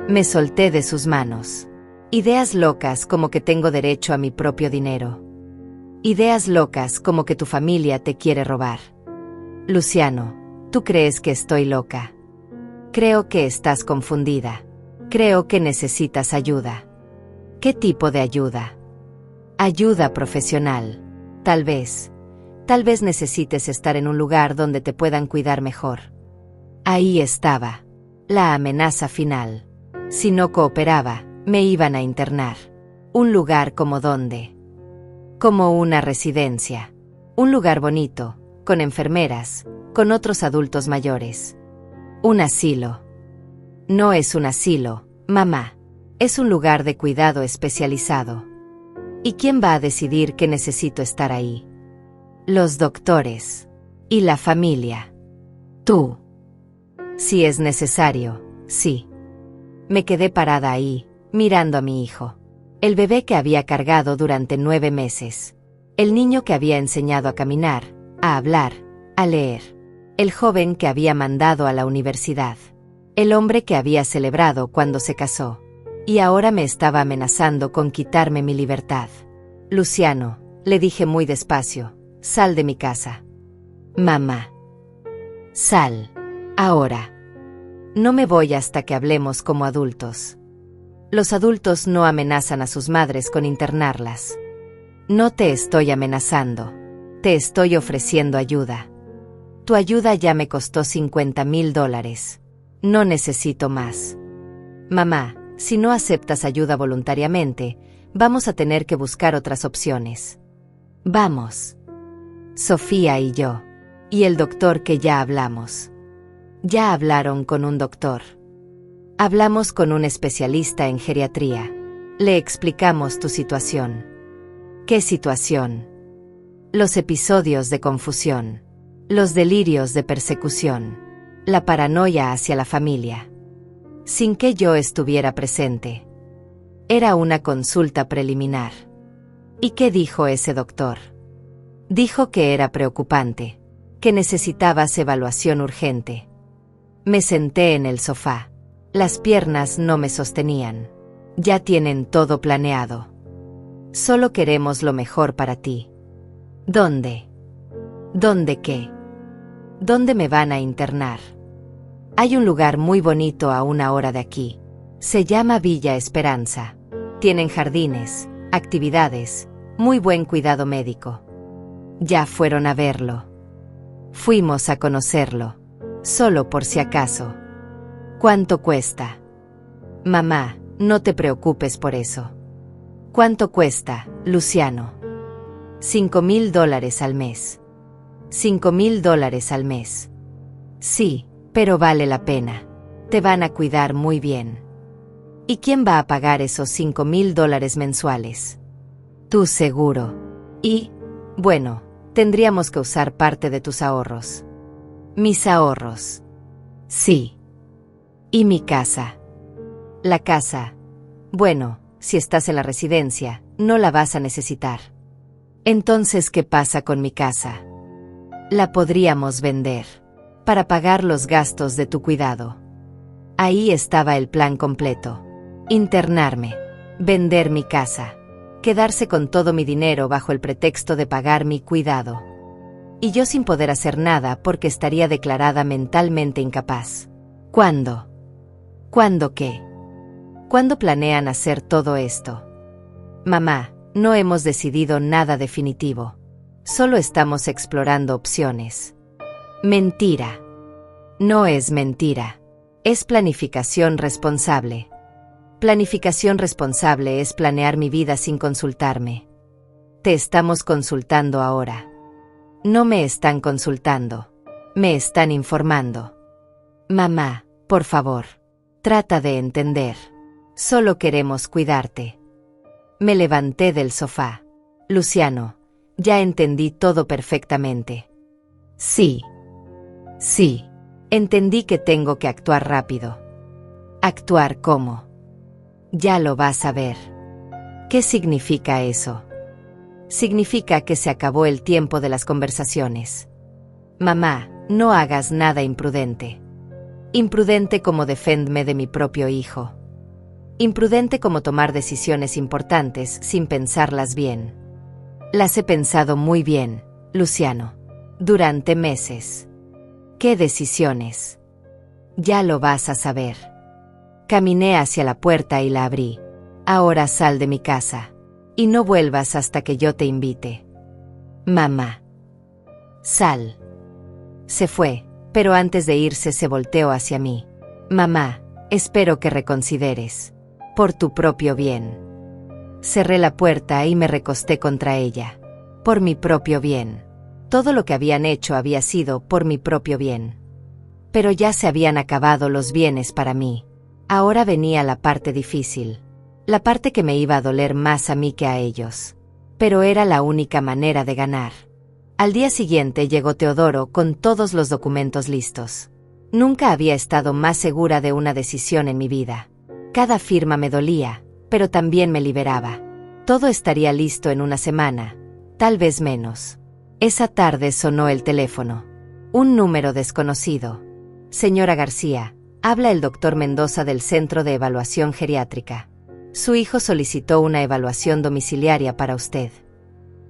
Speaker 1: Me solté de sus manos. Ideas locas como que tengo derecho a mi propio dinero. Ideas locas como que tu familia te quiere robar. Luciano, ¿tú crees que estoy loca? Creo que estás confundida. Creo que necesitas ayuda. ¿Qué tipo de ayuda? Ayuda profesional. Tal vez necesites estar en un lugar donde te puedan cuidar mejor. Ahí estaba. La amenaza final. Si no cooperaba, me iban a internar. Un lugar como donde. Como una residencia. Un lugar bonito, con enfermeras, con otros adultos mayores. Un asilo. No es un asilo, mamá. Es un lugar de cuidado especializado. ¿Y quién va a decidir que necesito estar ahí? Los doctores. Y la familia. Tú. Si es necesario, sí. Me quedé parada ahí, mirando a mi hijo. El bebé que había cargado durante 9 meses. El niño que había enseñado a caminar, a hablar, a leer. El joven que había mandado a la universidad. El hombre que había celebrado cuando se casó. Y ahora me estaba amenazando con quitarme mi libertad. Luciano, le dije muy despacio, sal de mi casa. Mamá. Sal. Ahora. No me voy hasta que hablemos como adultos. Los adultos no amenazan a sus madres con internarlas. No te estoy amenazando. Te estoy ofreciendo ayuda. Tu ayuda ya me costó $50,000. No necesito más. Mamá, si no aceptas ayuda voluntariamente, vamos a tener que buscar otras opciones. Vamos. Sofía y yo. Y el doctor que ya hablamos. Ya hablaron con un doctor. Hablamos con un especialista en geriatría. Le explicamos tu situación. ¿Qué situación? Los episodios de confusión. Los delirios de persecución. La paranoia hacia la familia. Sin que yo estuviera presente. Era una consulta preliminar. ¿Y qué dijo ese doctor? Dijo que era preocupante. Que necesitabas evaluación urgente. Me senté en el sofá. Las piernas no me sostenían. Ya tienen todo planeado. Solo queremos lo mejor para ti. ¿Dónde? ¿Dónde qué? ¿Dónde me van a internar? Hay un lugar muy bonito a 1 hora de aquí. Se llama Villa Esperanza. Tienen jardines, actividades, muy buen cuidado médico. Ya fueron a verlo. Fuimos a conocerlo. Solo por si acaso. ¿Cuánto cuesta? Mamá, no te preocupes por eso. ¿Cuánto cuesta, Luciano? $5,000 al mes. $5,000 al mes. Sí, pero vale la pena. Te van a cuidar muy bien. ¿Y quién va a pagar esos $5,000 mensuales? Tú seguro. Y, bueno, tendríamos que usar parte de tus ahorros. Mis ahorros. Sí. ¿Y mi casa? La casa. Bueno, si estás en la residencia, no la vas a necesitar. Entonces, ¿qué pasa con mi casa? La podríamos vender para pagar los gastos de tu cuidado. Ahí estaba el plan completo. Internarme, vender mi casa, quedarse con todo mi dinero bajo el pretexto de pagar mi cuidado. Y yo sin poder hacer nada porque estaría declarada mentalmente incapaz. ¿Cuándo? ¿Cuándo qué? ¿Cuándo planean hacer todo esto? Mamá, no hemos decidido nada definitivo. Solo estamos explorando opciones. Mentira. No es mentira. Es planificación responsable. Planificación responsable es planear mi vida sin consultarme. Te estamos consultando ahora. No me están consultando. Me están informando. Mamá, por favor. Trata de entender. Solo queremos cuidarte. Me levanté del sofá. Luciano, ya entendí todo perfectamente. Sí. Sí. Entendí que tengo que actuar rápido. ¿Actuar cómo? Ya lo vas a ver. ¿Qué significa eso? Significa que se acabó el tiempo de las conversaciones. Mamá, no hagas nada imprudente. Imprudente como defenderme de mi propio hijo. Imprudente como tomar decisiones importantes sin pensarlas bien. Las he pensado muy bien, Luciano. Durante meses. ¿Qué decisiones? Ya lo vas a saber. Caminé hacia la puerta y la abrí. Ahora sal de mi casa. Y no vuelvas hasta que yo te invite. Mamá. Sal. Se fue, pero antes de irse se volteó hacia mí. Mamá, espero que reconsideres. Por tu propio bien. Cerré la puerta y me recosté contra ella. Por mi propio bien. Todo lo que habían hecho había sido por mi propio bien. Pero ya se habían acabado los bienes para mí. Ahora venía la parte difícil. La parte que me iba a doler más a mí que a ellos. Pero era la única manera de ganar. Al día siguiente llegó Teodoro con todos los documentos listos. Nunca había estado más segura de una decisión en mi vida. Cada firma me dolía, pero también me liberaba. Todo estaría listo en 1 semana, tal vez menos. Esa tarde sonó el teléfono. Un número desconocido. Señora García, habla el doctor Mendoza del Centro de Evaluación Geriátrica. Su hijo solicitó una evaluación domiciliaria para usted.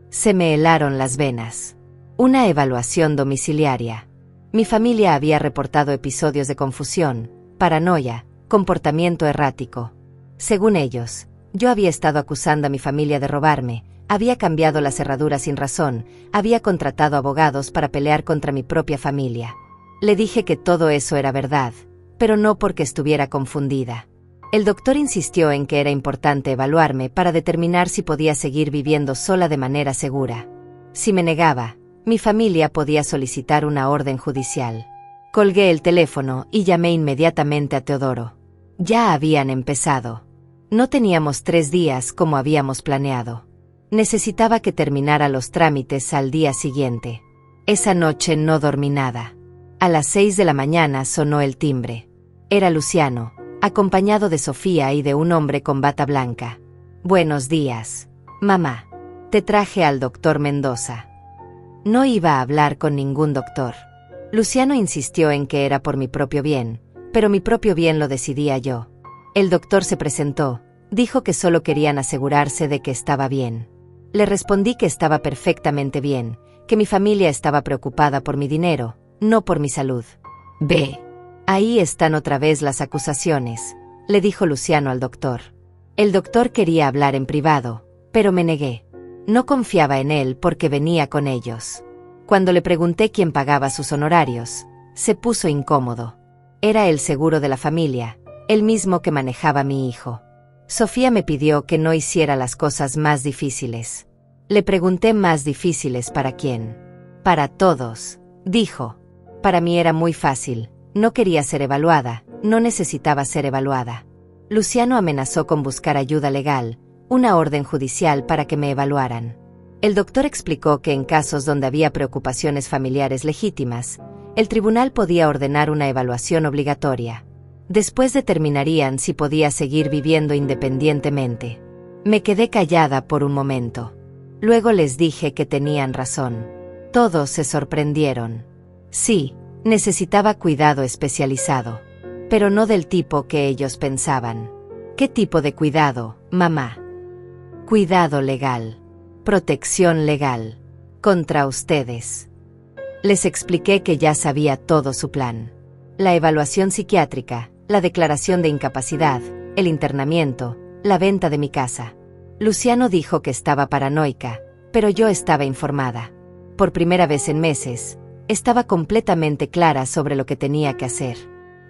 Speaker 1: Se me helaron las venas. Una evaluación domiciliaria. Mi familia había reportado episodios de confusión, paranoia, comportamiento errático. Según ellos, yo había estado acusando a mi familia de robarme, había cambiado la cerradura sin razón, había contratado abogados para pelear contra mi propia familia. Le dije que todo eso era verdad, pero no porque estuviera confundida. El doctor insistió en que era importante evaluarme para determinar si podía seguir viviendo sola de manera segura. Si me negaba, mi familia podía solicitar una orden judicial. Colgué el teléfono y llamé inmediatamente a Teodoro. Ya habían empezado. No teníamos 3 días como habíamos planeado. Necesitaba que terminara los trámites al día siguiente. Esa noche no dormí nada. A las 6 de la mañana sonó el timbre. Era Luciano, acompañado de Sofía y de un hombre con bata blanca. Buenos días, mamá. Te traje al doctor Mendoza. No iba a hablar con ningún doctor. Luciano insistió en que era por mi propio bien, pero mi propio bien lo decidía yo. El doctor se presentó, dijo que solo querían asegurarse de que estaba bien. Le respondí que estaba perfectamente bien, que mi familia estaba preocupada por mi dinero, no por mi salud. Ve. Ahí están otra vez las acusaciones, le dijo Luciano al doctor. El doctor quería hablar en privado, pero me negué. No confiaba en él porque venía con ellos. Cuando le pregunté quién pagaba sus honorarios, se puso incómodo. Era el seguro de la familia, el mismo que manejaba mi hijo. Sofía me pidió que no hiciera las cosas más difíciles. Le pregunté más difíciles para quién. Para todos, dijo. Para mí era muy fácil, no quería ser evaluada, no necesitaba ser evaluada. Luciano amenazó con buscar ayuda legal, una orden judicial para que me evaluaran. El doctor explicó que en casos donde había preocupaciones familiares legítimas, el tribunal podía ordenar una evaluación obligatoria. Después determinarían si podía seguir viviendo independientemente. Me quedé callada por un momento. Luego les dije que tenían razón. Todos se sorprendieron. Sí, necesitaba cuidado especializado, pero no del tipo que ellos pensaban. ¿Qué tipo de cuidado, mamá? Cuidado legal. Protección legal. Contra ustedes. Les expliqué que ya sabía todo su plan. La evaluación psiquiátrica, la declaración de incapacidad, el internamiento, la venta de mi casa. Luciano dijo que estaba paranoica, pero yo estaba informada. Por primera vez en meses, estaba completamente clara sobre lo que tenía que hacer.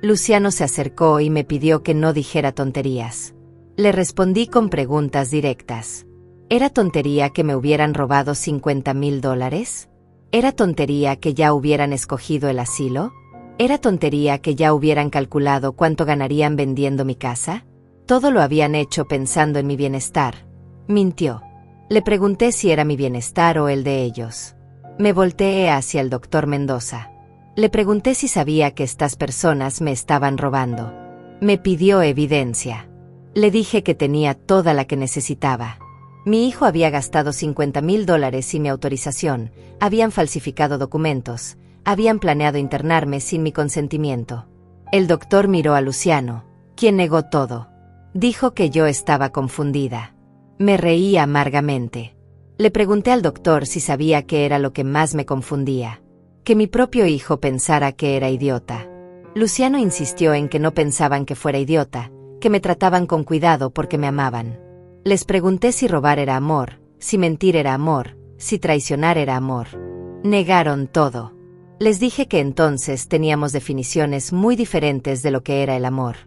Speaker 1: Luciano se acercó y me pidió que no dijera tonterías. Le respondí con preguntas directas. ¿Era tontería que me hubieran robado $50,000? ¿Era tontería que ya hubieran escogido el asilo? ¿Era tontería que ya hubieran calculado cuánto ganarían vendiendo mi casa? Todo lo habían hecho pensando en mi bienestar. Mintió. Le pregunté si era mi bienestar o el de ellos. Me volteé hacia el doctor Mendoza. Le pregunté si sabía que estas personas me estaban robando. Me pidió evidencia. Le dije que tenía toda la que necesitaba. Mi hijo había gastado $50,000 sin mi autorización, habían falsificado documentos, habían planeado internarme sin mi consentimiento. El doctor miró a Luciano, quien negó todo. Dijo que yo estaba confundida. Me reí amargamente. Le pregunté al doctor si sabía qué era lo que más me confundía. Que mi propio hijo pensara que era idiota. Luciano insistió en que no pensaban que fuera idiota, que me trataban con cuidado porque me amaban. Les pregunté si robar era amor, si mentir era amor, si traicionar era amor. Negaron todo. Les dije que entonces teníamos definiciones muy diferentes de lo que era el amor.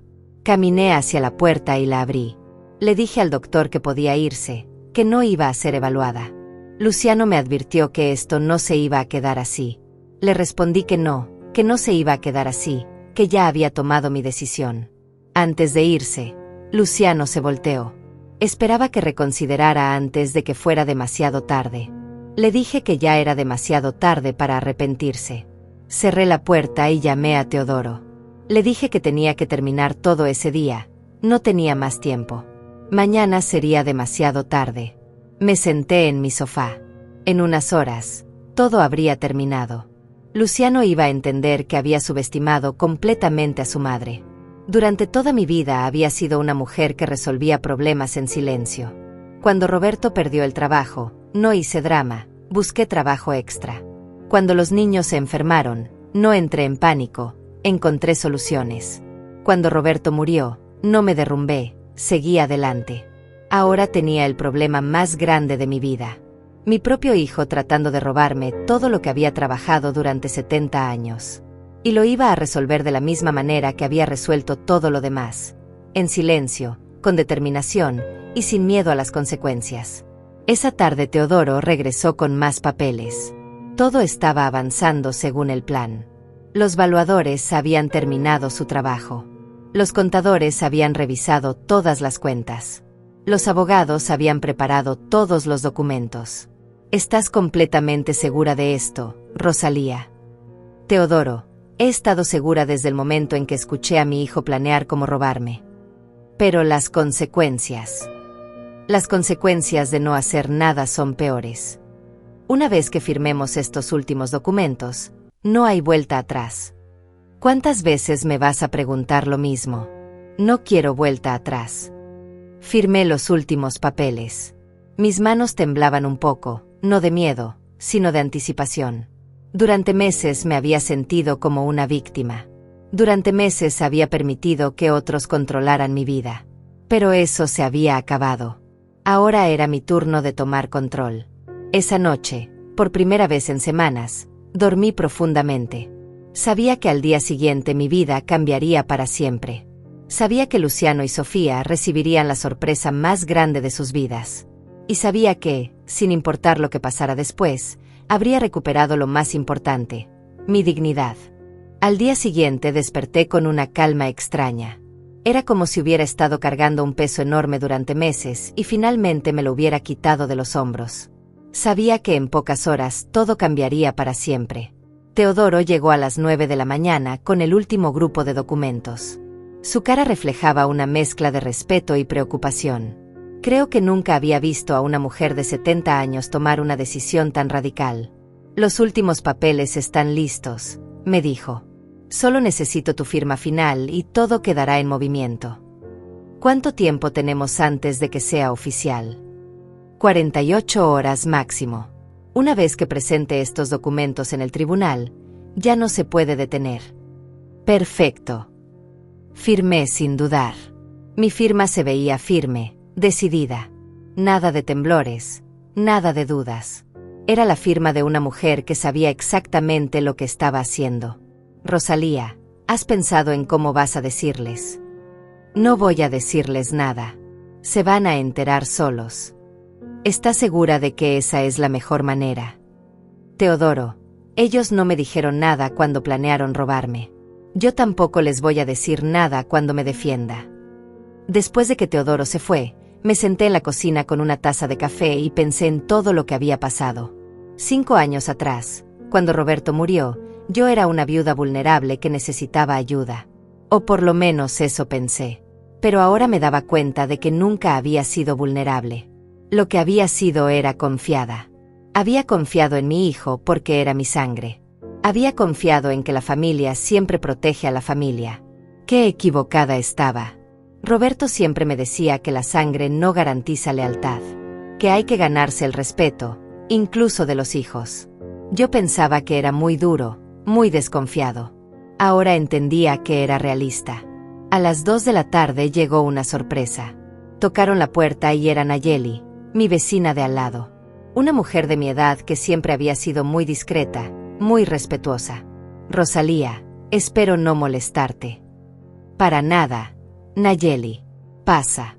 Speaker 1: Caminé hacia la puerta y la abrí. Le dije al doctor que podía irse, que no iba a ser evaluada. Luciano me advirtió que esto no se iba a quedar así. Le respondí que no se iba a quedar así, que ya había tomado mi decisión. Antes de irse, Luciano se volteó. Esperaba que reconsiderara antes de que fuera demasiado tarde. Le dije que ya era demasiado tarde para arrepentirse. Cerré la puerta y llamé a Teodoro. Le dije que tenía que terminar todo ese día, no tenía más tiempo. Mañana sería demasiado tarde. Me senté en mi sofá. En unas horas, todo habría terminado. Luciano iba a entender que había subestimado completamente a su madre. Durante toda mi vida había sido una mujer que resolvía problemas en silencio. Cuando Roberto perdió el trabajo, no hice drama, busqué trabajo extra. Cuando los niños se enfermaron, no entré en pánico, encontré soluciones. Cuando Roberto murió, no me derrumbé, seguí adelante. Ahora tenía el problema más grande de mi vida. Mi propio hijo tratando de robarme todo lo que había trabajado durante 70 años. Y lo iba a resolver de la misma manera que había resuelto todo lo demás. En silencio, con determinación y sin miedo a las consecuencias. Esa tarde Teodoro regresó con más papeles. Todo estaba avanzando según el plan. Los valuadores habían terminado su trabajo. Los contadores habían revisado todas las cuentas. Los abogados habían preparado todos los documentos. ¿Estás completamente segura de esto, Rosalía? Teodoro, he estado segura desde el momento en que escuché a mi hijo planear cómo robarme. Pero las consecuencias de no hacer nada son peores. Una vez que firmemos estos últimos documentos, No hay vuelta atrás. ¿Cuántas veces me vas a preguntar lo mismo? No quiero vuelta atrás. Firmé los últimos papeles. Mis manos temblaban un poco, no de miedo, sino de anticipación. Durante meses me había sentido como una víctima. Durante meses había permitido que otros controlaran mi vida. Pero eso se había acabado. Ahora era mi turno de tomar control. Esa noche, por primera vez en semanas, dormí profundamente. Sabía que al día siguiente mi vida cambiaría para siempre. Sabía que Luciano y Sofía recibirían la sorpresa más grande de sus vidas. Y sabía que, sin importar lo que pasara después, habría recuperado lo más importante, mi dignidad. Al día siguiente desperté con una calma extraña. Era como si hubiera estado cargando un peso enorme durante meses y finalmente me lo hubiera quitado de los hombros. Sabía que en pocas horas todo cambiaría para siempre. Teodoro llegó a las 9 de la mañana con el último grupo de documentos. Su cara reflejaba una mezcla de respeto y preocupación. Creo que nunca había visto a una mujer de 70 años tomar una decisión tan radical. Los últimos papeles están listos, me dijo. Solo necesito tu firma final y todo quedará en movimiento. ¿Cuánto tiempo tenemos antes de que sea oficial? 48 horas máximo. Una vez que presente estos documentos en el tribunal, ya no se puede detener. Perfecto. Firmé sin dudar. Mi firma se veía firme, decidida. Nada de temblores, nada de dudas. Era la firma de una mujer que sabía exactamente lo que estaba haciendo. Rosalía, ¿has pensado en cómo vas a decirles? No voy a decirles nada. Se van a enterar solos. ¿Estás segura de que esa es la mejor manera? Teodoro, ellos no me dijeron nada cuando planearon robarme. Yo tampoco les voy a decir nada cuando me defienda. Después de que Teodoro se fue, me senté en la cocina con una taza de café y pensé en todo lo que había pasado. 5 años atrás, cuando Roberto murió, yo era una viuda vulnerable que necesitaba ayuda. O por lo menos eso pensé. Pero ahora me daba cuenta de que nunca había sido vulnerable. Lo que había sido era confiada. Había confiado en mi hijo porque era mi sangre. Había confiado en que la familia siempre protege a la familia. Qué equivocada estaba. Roberto siempre me decía que la sangre no garantiza lealtad, que hay que ganarse el respeto, incluso de los hijos. Yo pensaba que era muy duro, muy desconfiado. Ahora entendía que era realista. A las 2 de la tarde llegó una sorpresa. Tocaron la puerta y era Nayeli, mi vecina de al lado. Una mujer de mi edad que siempre había sido muy discreta, muy respetuosa. Rosalía, espero no molestarte. Para nada, Nayeli. Pasa.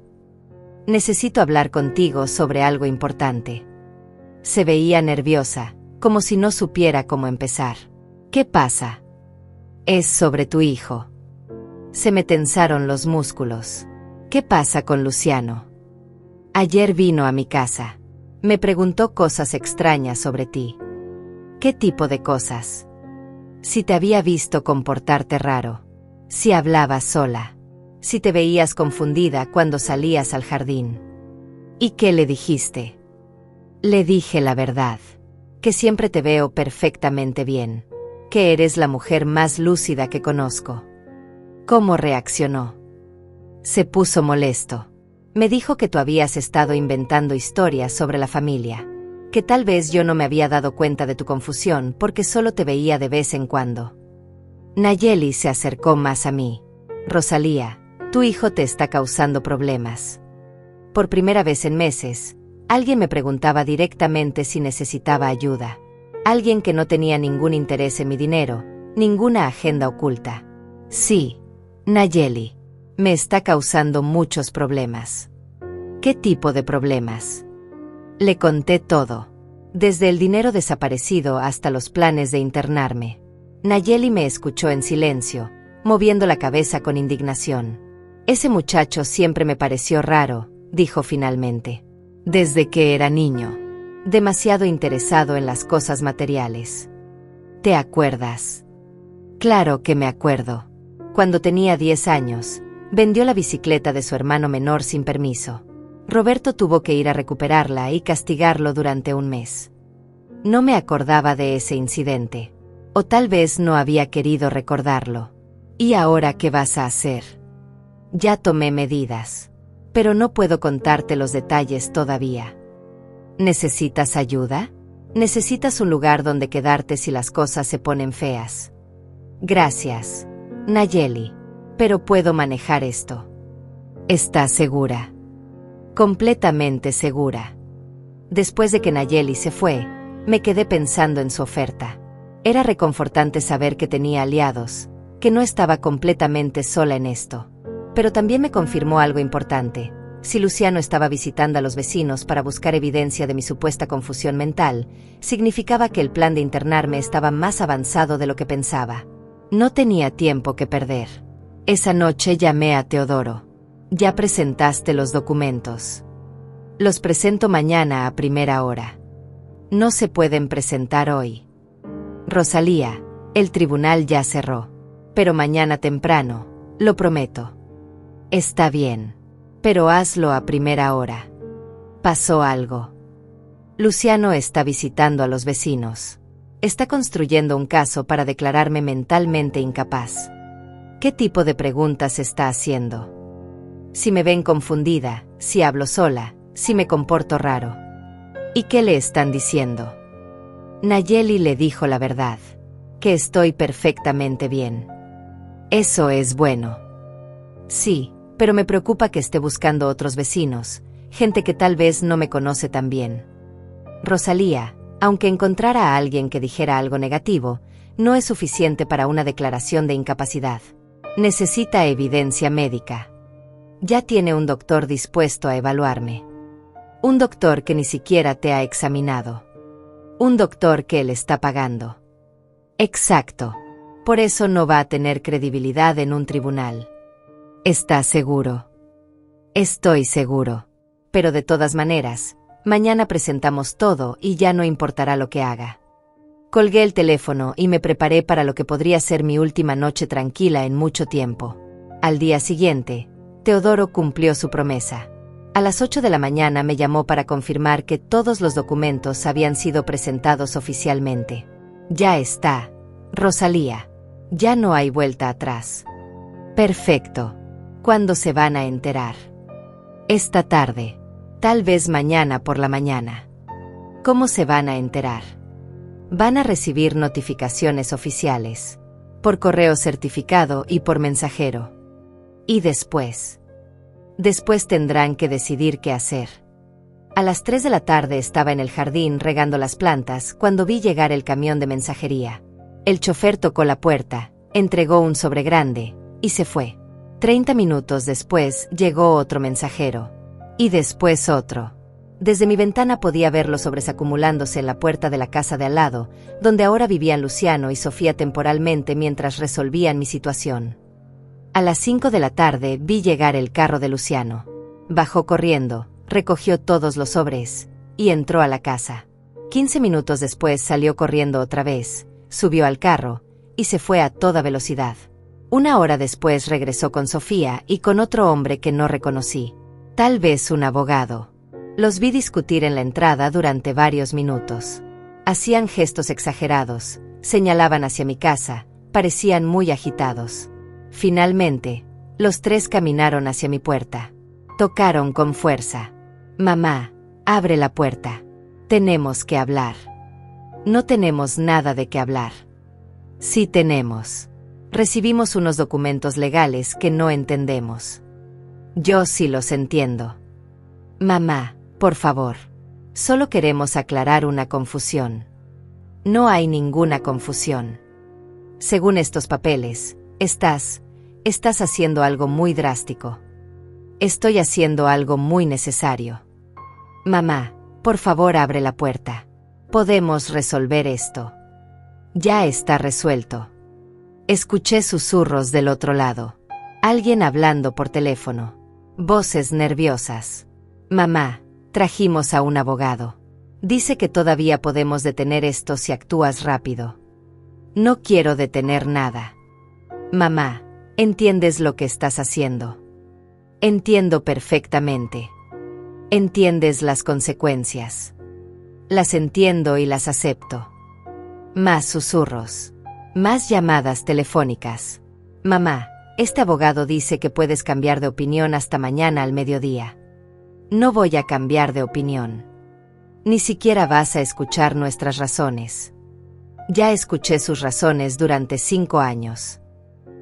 Speaker 1: Necesito hablar contigo sobre algo importante. Se veía nerviosa, como si no supiera cómo empezar. ¿Qué pasa? Es sobre tu hijo. Se me tensaron los músculos. ¿Qué pasa con Luciano? Ayer vino a mi casa. Me preguntó cosas extrañas sobre ti. ¿Qué tipo de cosas? Si te había visto comportarte raro. Si hablabas sola. Si te veías confundida cuando salías al jardín. ¿Y qué le dijiste? Le dije la verdad. Que siempre te veo perfectamente bien. Que eres la mujer más lúcida que conozco. ¿Cómo reaccionó? Se puso molesto. Me dijo que tú habías estado inventando historias sobre la familia. Que tal vez yo no me había dado cuenta de tu confusión porque solo te veía de vez en cuando. Nayeli se acercó más a mí. Rosalía, tu hijo te está causando problemas. Por primera vez en meses, alguien me preguntaba directamente si necesitaba ayuda. Alguien que no tenía ningún interés en mi dinero, ninguna agenda oculta. Sí, Nayeli, me está causando muchos problemas. ¿Qué tipo de problemas? Le conté todo, desde el dinero desaparecido hasta los planes de internarme. Nayeli me escuchó en silencio, moviendo la cabeza con indignación. Ese muchacho siempre me pareció raro, dijo finalmente. Desde que era niño. Demasiado interesado en las cosas materiales. ¿Te acuerdas? Claro que me acuerdo. Cuando tenía 10 años, vendió la bicicleta de su hermano menor sin permiso. Roberto tuvo que ir a recuperarla y castigarlo durante un mes. No me acordaba de ese incidente. O tal vez no había querido recordarlo. ¿Y ahora qué vas a hacer? Ya tomé medidas. Pero no puedo contarte los detalles todavía. ¿Necesitas ayuda? ¿Necesitas un lugar donde quedarte si las cosas se ponen feas? Gracias, Nayeli. Pero puedo manejar esto. ¿Estás segura? Completamente segura. Después de que Nayeli se fue, me quedé pensando en su oferta. Era reconfortante saber que tenía aliados, que no estaba completamente sola en esto. Pero también me confirmó algo importante. Si Luciano estaba visitando a los vecinos para buscar evidencia de mi supuesta confusión mental, significaba que el plan de internarme estaba más avanzado de lo que pensaba. No tenía tiempo que perder. Esa noche llamé a Teodoro. Ya presentaste los documentos. Los presento mañana a primera hora. No se pueden presentar hoy. Rosalía, el tribunal ya cerró. Pero mañana temprano, lo prometo. Está bien. Pero hazlo a primera hora. Pasó algo. Luciano está visitando a los vecinos. Está construyendo un caso para declararme mentalmente incapaz. ¿Qué tipo de preguntas está haciendo? Si me ven confundida, si hablo sola, si me comporto raro. ¿Y qué le están diciendo? Nayeli le dijo la verdad, que estoy perfectamente bien. Eso es bueno. Sí, pero me preocupa que esté buscando otros vecinos, gente que tal vez no me conoce tan bien. Rosalía, aunque encontrara a alguien que dijera algo negativo, no es suficiente para una declaración de incapacidad. Necesita evidencia médica. Ya tiene un doctor dispuesto a evaluarme. Un doctor que ni siquiera te ha examinado. Un doctor que él está pagando. Exacto. Por eso no va a tener credibilidad en un tribunal. ¿Estás seguro? Estoy seguro. Pero de todas maneras, mañana presentamos todo y ya no importará lo que haga. Colgué el teléfono y me preparé para lo que podría ser mi última noche tranquila en mucho tiempo. Al día siguiente, Teodoro cumplió su promesa. A las 8 de la mañana me llamó para confirmar que todos los documentos habían sido presentados oficialmente. Ya está, Rosalía. Ya no hay vuelta atrás. Perfecto. ¿Cuándo se van a enterar? Esta tarde. Tal vez mañana por la mañana. ¿Cómo se van a enterar? Van a recibir notificaciones oficiales. Por correo certificado y por mensajero. Y después. Después tendrán que decidir qué hacer. A las 3 de la tarde estaba en el jardín regando las plantas cuando vi llegar el camión de mensajería. El chofer tocó la puerta, entregó un sobre grande, y se fue. 30 minutos después llegó otro mensajero. Y después otro. Desde mi ventana podía ver los sobres acumulándose en la puerta de la casa de al lado, donde ahora vivían Luciano y Sofía temporalmente mientras resolvían mi situación. A las 5 de la tarde vi llegar el carro de Luciano. Bajó corriendo, recogió todos los sobres, y entró a la casa. 15 minutos después salió corriendo otra vez, subió al carro, y se fue a toda velocidad. Una hora después regresó con Sofía y con otro hombre que no reconocí. Tal vez un abogado. Los vi discutir en la entrada durante varios minutos. Hacían gestos exagerados, señalaban hacia mi casa, parecían muy agitados. Finalmente, los tres caminaron hacia mi puerta. Tocaron con fuerza. Mamá, abre la puerta. Tenemos que hablar. No tenemos nada de qué hablar. Sí tenemos. Recibimos unos documentos legales que no entendemos. Yo sí los entiendo. Mamá, por favor. Solo queremos aclarar una confusión. No hay ninguna confusión. Según estos papeles, estás haciendo algo muy drástico. Estoy haciendo algo muy necesario. Mamá, por favor abre la puerta. Podemos resolver esto. Ya está resuelto. Escuché susurros del otro lado. Alguien hablando por teléfono. Voces nerviosas. Mamá, trajimos a un abogado. Dice que todavía podemos detener esto si actúas rápido. No quiero detener nada. Mamá, ¿entiendes lo que estás haciendo? Entiendo perfectamente. ¿Entiendes las consecuencias? Las entiendo y las acepto. Más susurros. Más llamadas telefónicas. Mamá, este abogado dice que puedes cambiar de opinión hasta mañana al mediodía. No voy a cambiar de opinión. Ni siquiera vas a escuchar nuestras razones. Ya escuché sus razones durante 5 años.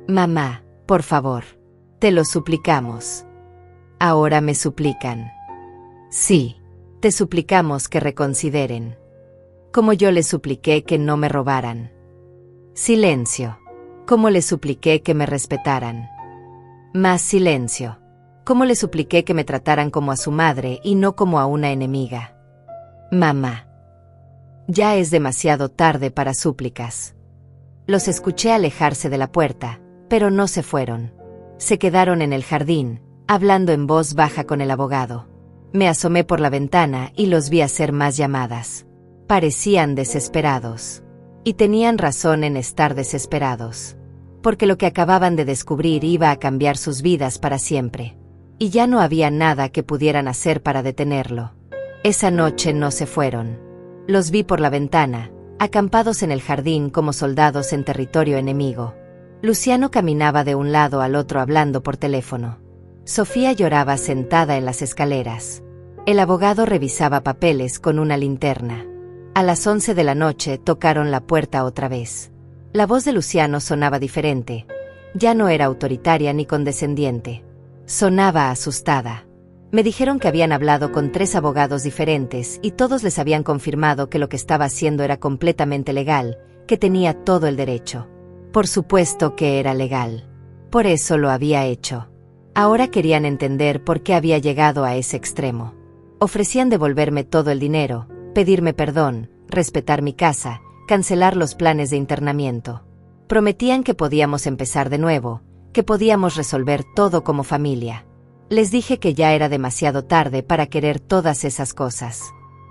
Speaker 1: Mamá, por favor. Te lo suplicamos. Ahora me suplican. Sí, te suplicamos que reconsideren. Como yo les supliqué que no me robaran. Silencio. Como les supliqué que me respetaran. Más silencio. Como les supliqué que me trataran como a su madre y no como a una enemiga. Mamá. Ya es demasiado tarde para súplicas. Los escuché alejarse de la puerta, pero no se fueron. Se quedaron en el jardín, hablando en voz baja con el abogado. Me asomé por la ventana y los vi hacer más llamadas. Parecían desesperados. Y tenían razón en estar desesperados. Porque lo que acababan de descubrir iba a cambiar sus vidas para siempre. Y ya no había nada que pudieran hacer para detenerlo. Esa noche no se fueron. Los vi por la ventana, acampados en el jardín como soldados en territorio enemigo. Luciano caminaba de un lado al otro hablando por teléfono. Sofía lloraba sentada en las escaleras. El abogado revisaba papeles con una linterna. A las 11 de la noche tocaron la puerta otra vez. La voz de Luciano sonaba diferente. Ya no era autoritaria ni condescendiente. Sonaba asustada. Me dijeron que habían hablado con 3 abogados diferentes y todos les habían confirmado que lo que estaba haciendo era completamente legal, que tenía todo el derecho. Por supuesto que era legal. Por eso lo había hecho. Ahora querían entender por qué había llegado a ese extremo. Ofrecían devolverme todo el dinero, pedirme perdón, respetar mi casa, cancelar los planes de internamiento. Prometían que podíamos empezar de nuevo, que podíamos resolver todo como familia. Les dije que ya era demasiado tarde para querer todas esas cosas.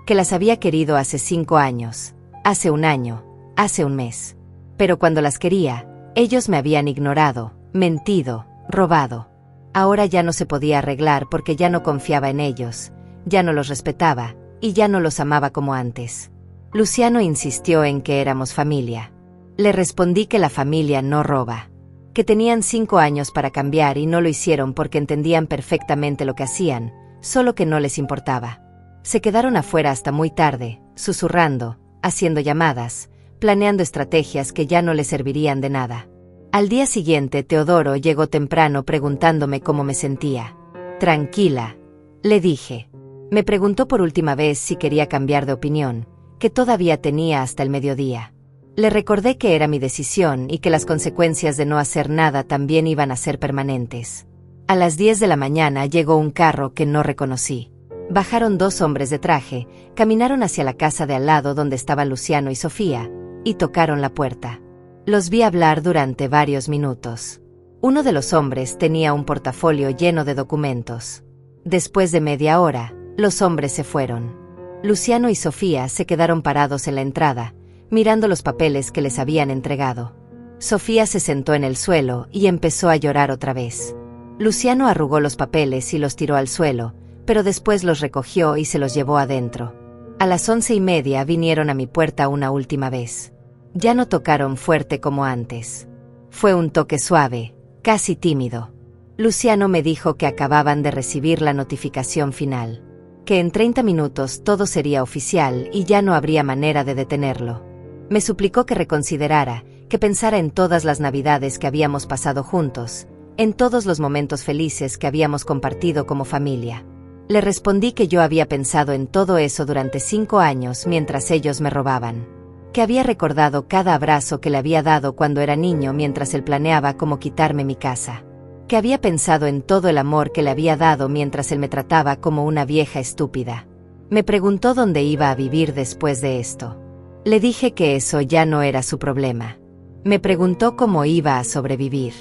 Speaker 1: Que las había querido hace 5 años, hace 1 año, hace 1 mes. Pero cuando las quería, ellos me habían ignorado, mentido, robado. Ahora ya no se podía arreglar porque ya no confiaba en ellos, ya no los respetaba, y ya no los amaba como antes. Luciano insistió en que éramos familia. Le respondí que la familia no roba. Que tenían 5 años para cambiar y no lo hicieron porque entendían perfectamente lo que hacían, solo que no les importaba. Se quedaron afuera hasta muy tarde, susurrando, haciendo llamadas, planeando estrategias que ya no les servirían de nada. Al día siguiente Teodoro llegó temprano preguntándome cómo me sentía. Tranquila, le dije. Me preguntó por última vez si quería cambiar de opinión, que todavía tenía hasta el mediodía. Le recordé que era mi decisión y que las consecuencias de no hacer nada también iban a ser permanentes. A las 10 de la mañana llegó un carro que no reconocí. Bajaron 2 hombres de traje, caminaron hacia la casa de al lado donde estaban Luciano y Sofía, y tocaron la puerta. Los vi hablar durante varios minutos. Uno de los hombres tenía un portafolio lleno de documentos. Después de media hora, los hombres se fueron. Luciano y Sofía se quedaron parados en la entrada, mirando los papeles que les habían entregado. Sofía se sentó en el suelo y empezó a llorar otra vez. Luciano arrugó los papeles y los tiró al suelo, pero después los recogió y se los llevó adentro. A las 11:30 vinieron a mi puerta una última vez. Ya no tocaron fuerte como antes. Fue un toque suave, casi tímido. Luciano me dijo que acababan de recibir la notificación final. Que en 30 minutos todo sería oficial y ya no habría manera de detenerlo. Me suplicó que reconsiderara, que pensara en todas las navidades que habíamos pasado juntos, en todos los momentos felices que habíamos compartido como familia. Le respondí que yo había pensado en todo eso durante 5 años mientras ellos me robaban. Que había recordado cada abrazo que le había dado cuando era niño mientras él planeaba cómo quitarme mi casa. Que había pensado en todo el amor que le había dado mientras él me trataba como una vieja estúpida. Me preguntó dónde iba a vivir después de esto. Le dije que eso ya no era su problema. Me preguntó cómo iba a sobrevivir.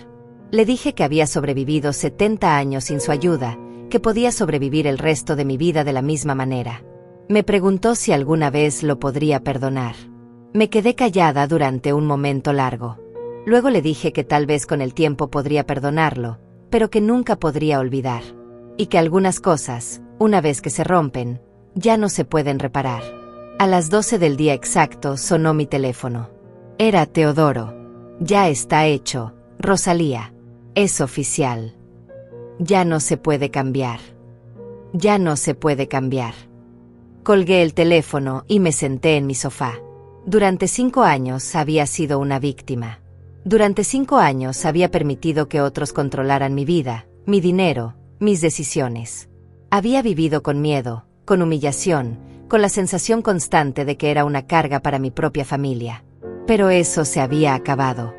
Speaker 1: Le dije que había sobrevivido 70 años sin su ayuda, que podía sobrevivir el resto de mi vida de la misma manera. Me preguntó si alguna vez lo podría perdonar. Me quedé callada durante un momento largo. Luego le dije que tal vez con el tiempo podría perdonarlo, pero que nunca podría olvidar. Y que algunas cosas, una vez que se rompen, ya no se pueden reparar. A las 12 del día exacto sonó mi teléfono. Era Teodoro. Ya está hecho, Rosalía. Es oficial. Ya no se puede cambiar. Ya no se puede cambiar. Colgué el teléfono y me senté en mi sofá. Durante 5 años había sido una víctima. Durante 5 años había permitido que otros controlaran mi vida, mi dinero, mis decisiones. Había vivido con miedo, con humillación, con la sensación constante de que era una carga para mi propia familia. Pero eso se había acabado.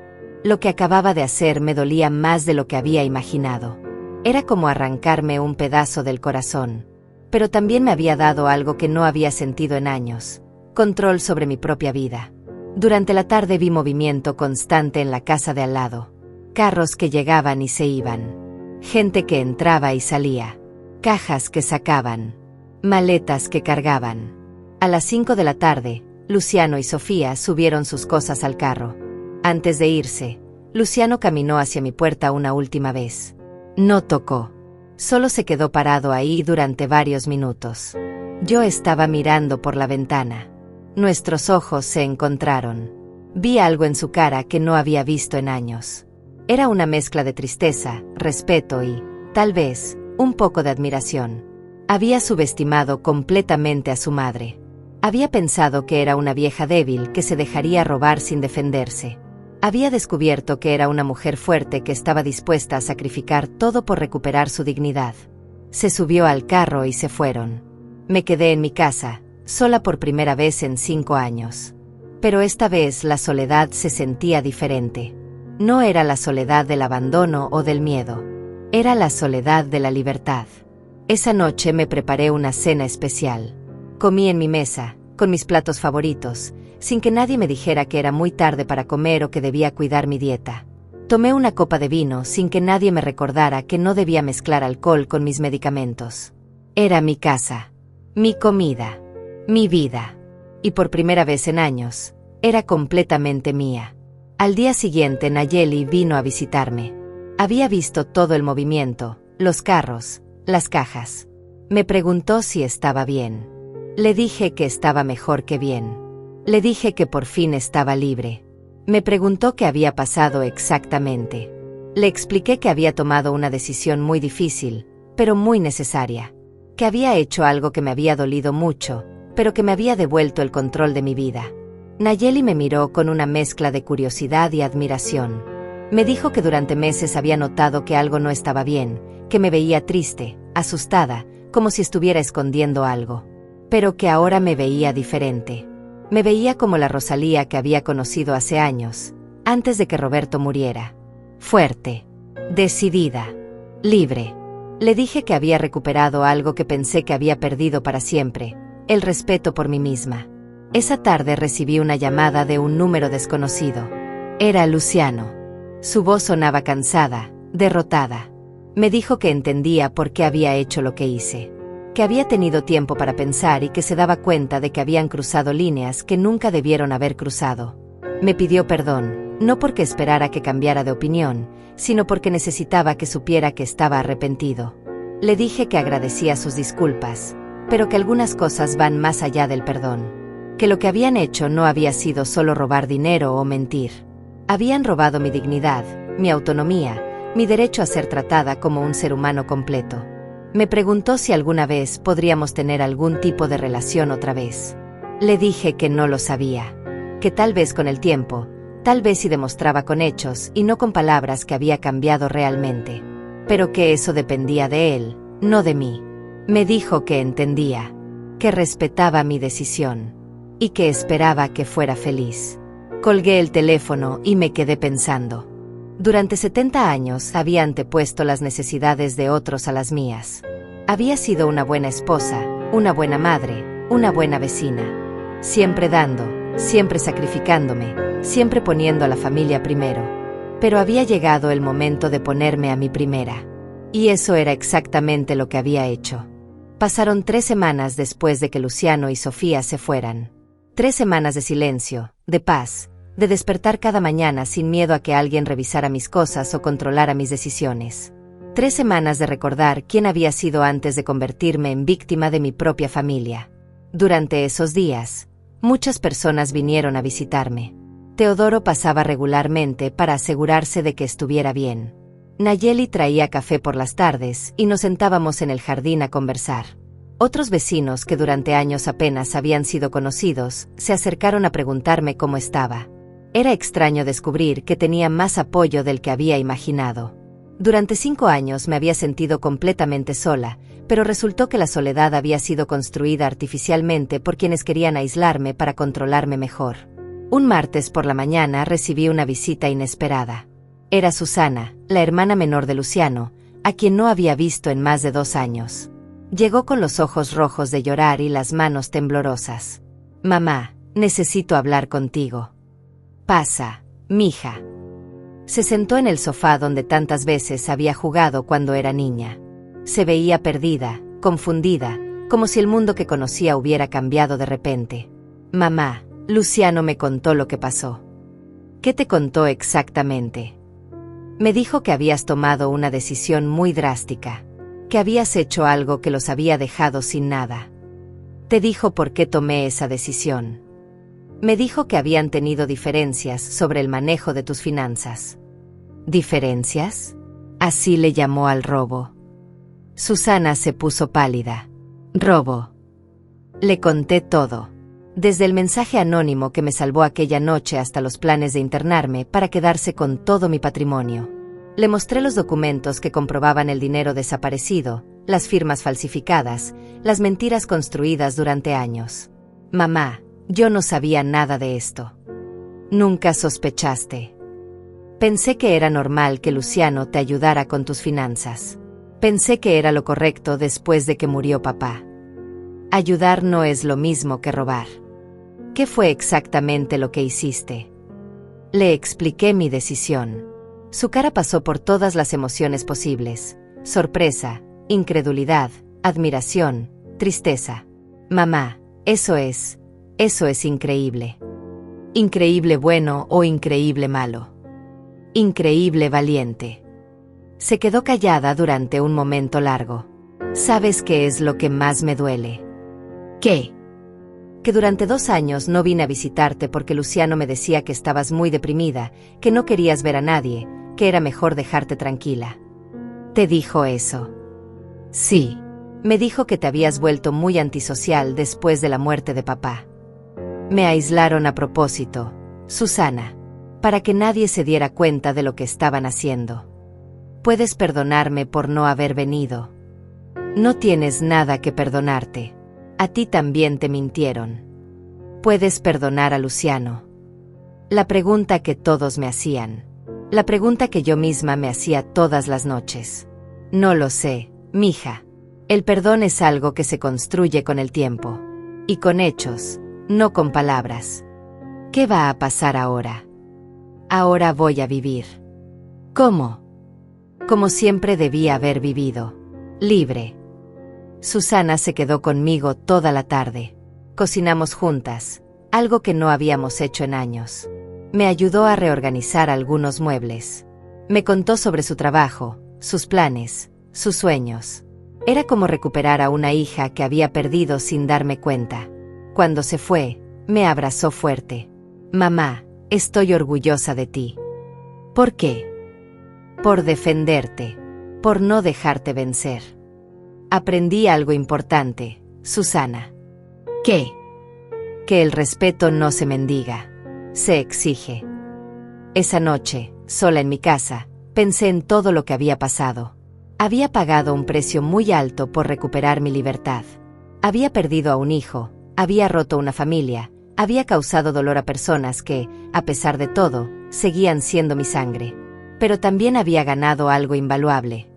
Speaker 1: Lo que acababa de hacer me dolía más de lo que había imaginado. Era como arrancarme un pedazo del corazón. Pero también me había dado algo que no había sentido en años: control sobre mi propia vida. Durante la tarde vi movimiento constante en la casa de al lado. Carros que llegaban y se iban. Gente que entraba y salía. Cajas que sacaban. Maletas que cargaban. A las 5 de la tarde, Luciano y Sofía subieron sus cosas al carro. Antes de irse, Luciano caminó hacia mi puerta una última vez. No tocó. Solo se quedó parado ahí durante varios minutos. Yo estaba mirando por la ventana. Nuestros ojos se encontraron. Vi algo en su cara que no había visto en años. Era una mezcla de tristeza, respeto y, tal vez, un poco de admiración. Había subestimado completamente a su madre. Había pensado que era una vieja débil que se dejaría robar sin defenderse. Había descubierto que era una mujer fuerte que estaba dispuesta a sacrificar todo por recuperar su dignidad. Se subió al carro y se fueron. Me quedé en mi casa, sola por primera vez en 5 años. Pero esta vez la soledad se sentía diferente. No era la soledad del abandono o del miedo. Era la soledad de la libertad. Esa noche me preparé una cena especial. Comí en mi mesa, con mis platos favoritos, sin que nadie me dijera que era muy tarde para comer o que debía cuidar mi dieta. Tomé una copa de vino sin que nadie me recordara que no debía mezclar alcohol con mis medicamentos. Era mi casa, mi comida, mi vida. Y por primera vez en años, era completamente mía. Al día siguiente Nayeli vino a visitarme. Había visto todo el movimiento, los carros, las cajas. Me preguntó si estaba bien. Le dije que estaba mejor que bien. Le dije que por fin estaba libre. Me preguntó qué había pasado exactamente. Le expliqué que había tomado una decisión muy difícil, pero muy necesaria. Que había hecho algo que me había dolido mucho, pero que me había devuelto el control de mi vida. Nayeli me miró con una mezcla de curiosidad y admiración. Me dijo que durante meses había notado que algo no estaba bien, que me veía triste, asustada, como si estuviera escondiendo algo. Pero que ahora me veía diferente. Me veía como la Rosalía que había conocido hace años, antes de que Roberto muriera. Fuerte, decidida, libre. Le dije que había recuperado algo que pensé que había perdido para siempre: el respeto por mí misma. Esa tarde recibí una llamada de un número desconocido. Era Luciano. Su voz sonaba cansada, derrotada. Me dijo que entendía por qué había hecho lo que hice. Que había tenido tiempo para pensar y que se daba cuenta de que habían cruzado líneas que nunca debieron haber cruzado. Me pidió perdón, no porque esperara que cambiara de opinión, sino porque necesitaba que supiera que estaba arrepentido. Le dije que agradecía sus disculpas, pero que algunas cosas van más allá del perdón. Que lo que habían hecho no había sido solo robar dinero o mentir. Habían robado mi dignidad, mi autonomía, mi derecho a ser tratada como un ser humano completo. Me preguntó si alguna vez podríamos tener algún tipo de relación otra vez. Le dije que no lo sabía. Que tal vez con el tiempo, tal vez si demostraba con hechos y no con palabras que había cambiado realmente. Pero que eso dependía de él, no de mí. Me dijo que entendía, que respetaba mi decisión y que esperaba que fuera feliz. Colgué el teléfono y me quedé pensando. Durante 70 años había antepuesto las necesidades de otros a las mías. Había sido una buena esposa, una buena madre, una buena vecina. Siempre dando, siempre sacrificándome, siempre poniendo a la familia primero. Pero había llegado el momento de ponerme a mí primera. Y eso era exactamente lo que había hecho. Pasaron 3 semanas después de que Luciano y Sofía se fueran. 3 semanas de silencio, de paz, de despertar cada mañana sin miedo a que alguien revisara mis cosas o controlara mis decisiones. 3 semanas de recordar quién había sido antes de convertirme en víctima de mi propia familia. Durante esos días, muchas personas vinieron a visitarme. Teodoro pasaba regularmente para asegurarse de que estuviera bien. Nayeli traía café por las tardes y nos sentábamos en el jardín a conversar. Otros vecinos que durante años apenas habían sido conocidos, se acercaron a preguntarme cómo estaba. Era extraño descubrir que tenía más apoyo del que había imaginado. Durante 5 años me había sentido completamente sola, pero resultó que la soledad había sido construida artificialmente por quienes querían aislarme para controlarme mejor. Un martes por la mañana recibí una visita inesperada. Era Susana, la hermana menor de Luciano, a quien no había visto en más de 2 años. Llegó con los ojos rojos de llorar y las manos temblorosas. «Mamá, necesito hablar contigo». «Pasa, mija». Se sentó en el sofá donde tantas veces había jugado cuando era niña. Se veía perdida, confundida, como si el mundo que conocía hubiera cambiado de repente. «Mamá, Luciano me contó lo que pasó». «¿Qué te contó exactamente?» «Me dijo que habías tomado una decisión muy drástica, que habías hecho algo que los había dejado sin nada». «¿Te dijo por qué tomé esa decisión?» «Me dijo que habían tenido diferencias sobre el manejo de tus finanzas». «¿Diferencias?». Así le llamó al robo. Susana se puso pálida. «¿Robo?». Le conté todo. Desde el mensaje anónimo que me salvó aquella noche hasta los planes de internarme para quedarse con todo mi patrimonio. Le mostré los documentos que comprobaban el dinero desaparecido, las firmas falsificadas, las mentiras construidas durante años. «Mamá, yo no sabía nada de esto». «Nunca sospechaste». «Pensé que era normal que Luciano te ayudara con tus finanzas. Pensé que era lo correcto después de que murió papá». «Ayudar no es lo mismo que robar». «¿Qué fue exactamente lo que hiciste?». Le expliqué mi decisión. Su cara pasó por todas las emociones posibles: sorpresa, incredulidad, admiración, tristeza. «Mamá, eso es increíble». «¿Increíble bueno o increíble malo?». «Increíble valiente». Se quedó callada durante un momento largo. «¿Sabes qué es lo que más me duele?». «¿Qué?». «Que durante 2 años no vine a visitarte porque Luciano me decía que estabas muy deprimida, que no querías ver a nadie, que era mejor dejarte tranquila». «¿Te dijo eso?». «Sí. Me dijo que te habías vuelto muy antisocial después de la muerte de papá». «Me aislaron a propósito, Susana, para que nadie se diera cuenta de lo que estaban haciendo. Puedes perdonarme por no haber venido». «No tienes nada que perdonarte. A ti también te mintieron. Puedes perdonar a Luciano». La pregunta que todos me hacían. La pregunta que yo misma me hacía todas las noches. «No lo sé, mija. El perdón es algo que se construye con el tiempo. Y con hechos, no con palabras». «¿Qué va a pasar ahora?». «Ahora voy a vivir». «¿Cómo?». «Como siempre debía haber vivido. Libre». Susana se quedó conmigo toda la tarde. Cocinamos juntas, algo que no habíamos hecho en años. Me ayudó a reorganizar algunos muebles. Me contó sobre su trabajo, sus planes, sus sueños. Era como recuperar a una hija que había perdido sin darme cuenta. Cuando se fue, me abrazó fuerte. «Mamá, estoy orgullosa de ti». «¿Por qué?». «Por defenderte, por no dejarte vencer». Aprendí algo importante, Susana. «¿Qué?». «Que el respeto no se mendiga, se exige». Esa noche, sola en mi casa, pensé en todo lo que había pasado. Había pagado un precio muy alto por recuperar mi libertad. Había perdido a un hijo, había roto una familia, había causado dolor a personas que, a pesar de todo, seguían siendo mi sangre. Pero también había ganado algo invaluable: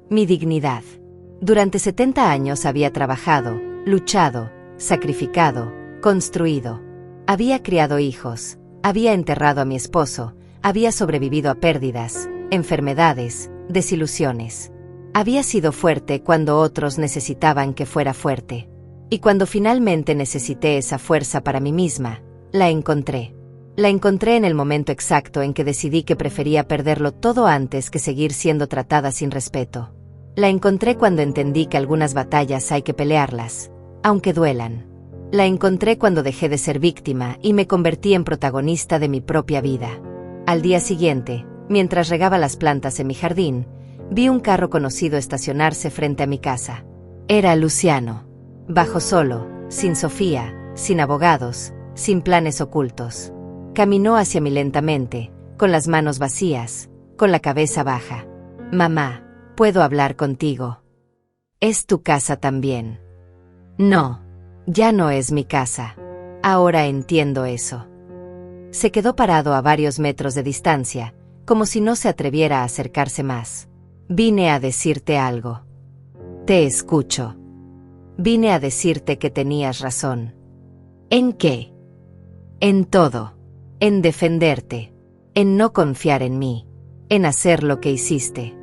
Speaker 1: mi dignidad. Durante 70 años había trabajado, luchado, sacrificado, construido. Había criado hijos, había enterrado a mi esposo, había sobrevivido a pérdidas, enfermedades, desilusiones. Había sido fuerte cuando otros necesitaban que fuera fuerte. Y cuando finalmente necesité esa fuerza para mí misma, la encontré. La encontré en el momento exacto en que decidí que prefería perderlo todo antes que seguir siendo tratada sin respeto. La encontré cuando entendí que algunas batallas hay que pelearlas, aunque duelan. La encontré cuando dejé de ser víctima y me convertí en protagonista de mi propia vida. Al día siguiente, mientras regaba las plantas en mi jardín, vi un carro conocido estacionarse frente a mi casa. Era Luciano. Bajó solo, sin Sofía, sin abogados, sin planes ocultos. Caminó hacia mí lentamente, con las manos vacías, con la cabeza baja. «Mamá, ¿puedo hablar contigo? ¿Es tu casa también?» «No, ya no es mi casa. Ahora entiendo eso». Se quedó parado a varios metros de distancia, como si no se atreviera a acercarse más. «Vine a decirte algo». «Te escucho». «Vine a decirte que tenías razón». «¿En qué?» «En todo. En defenderte. En no confiar en mí. En hacer lo que hiciste.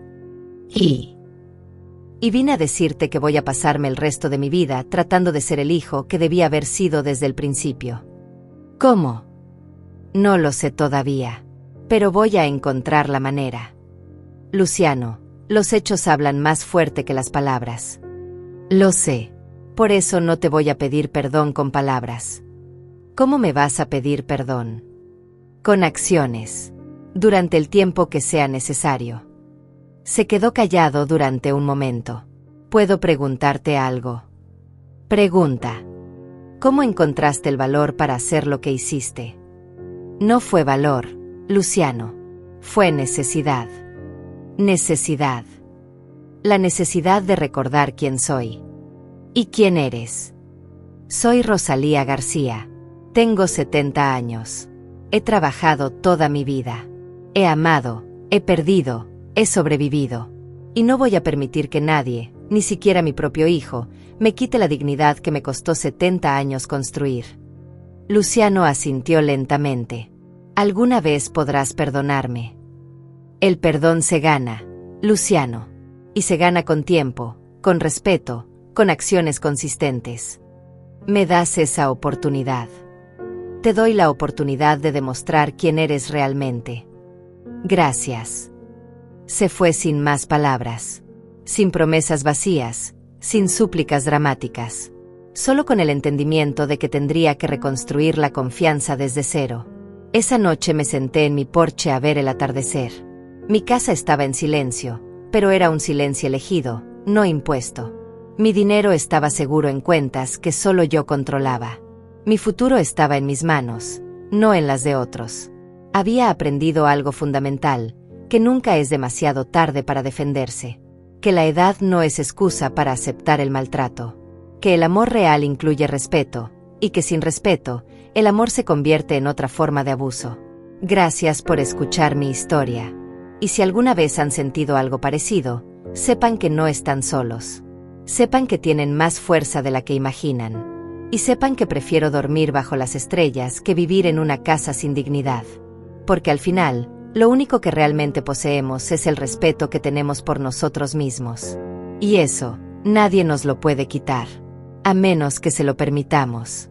Speaker 1: Y vine a decirte que voy a pasarme el resto de mi vida tratando de ser el hijo que debía haber sido desde el principio». «¿Cómo?» «No lo sé todavía. Pero voy a encontrar la manera». «Luciano, los hechos hablan más fuerte que las palabras». «Lo sé. Por eso no te voy a pedir perdón con palabras». «¿Cómo me vas a pedir perdón?» «Con acciones. Durante el tiempo que sea necesario». Se quedó callado durante un momento. «¿Puedo preguntarte algo?» «Pregunta». «¿Cómo encontraste el valor para hacer lo que hiciste?» «No fue valor, Luciano. Fue necesidad». «Necesidad». «La necesidad de recordar quién soy». «¿Y quién eres?» «Soy Rosalía García. Tengo 70 años. He trabajado toda mi vida. He amado, he perdido, he sobrevivido. Y no voy a permitir que nadie, ni siquiera mi propio hijo, me quite la dignidad que me costó 70 años construir». Luciano asintió lentamente. «¿Alguna vez podrás perdonarme?» «El perdón se gana, Luciano. Y se gana con tiempo, con respeto, con acciones consistentes. ¿Me das esa oportunidad?» «Te doy la oportunidad de demostrar quién eres realmente». «Gracias». Se fue sin más palabras, sin promesas vacías, sin súplicas dramáticas, solo con el entendimiento de que tendría que reconstruir la confianza desde cero. Esa noche me senté en mi porche a ver el atardecer. Mi casa estaba en silencio, pero era un silencio elegido, no impuesto. Mi dinero estaba seguro en cuentas que solo yo controlaba. Mi futuro estaba en mis manos, no en las de otros. Había aprendido algo fundamental, que nunca es demasiado tarde para defenderse, que la edad no es excusa para aceptar el maltrato, que el amor real incluye respeto, y que sin respeto, el amor se convierte en otra forma de abuso. Gracias por escuchar mi historia. Y si alguna vez han sentido algo parecido, sepan que no están solos. Sepan que tienen más fuerza de la que imaginan. Y sepan que prefiero dormir bajo las estrellas que vivir en una casa sin dignidad. Porque al final, lo único que realmente poseemos es el respeto que tenemos por nosotros mismos. Y eso, nadie nos lo puede quitar. A menos que se lo permitamos.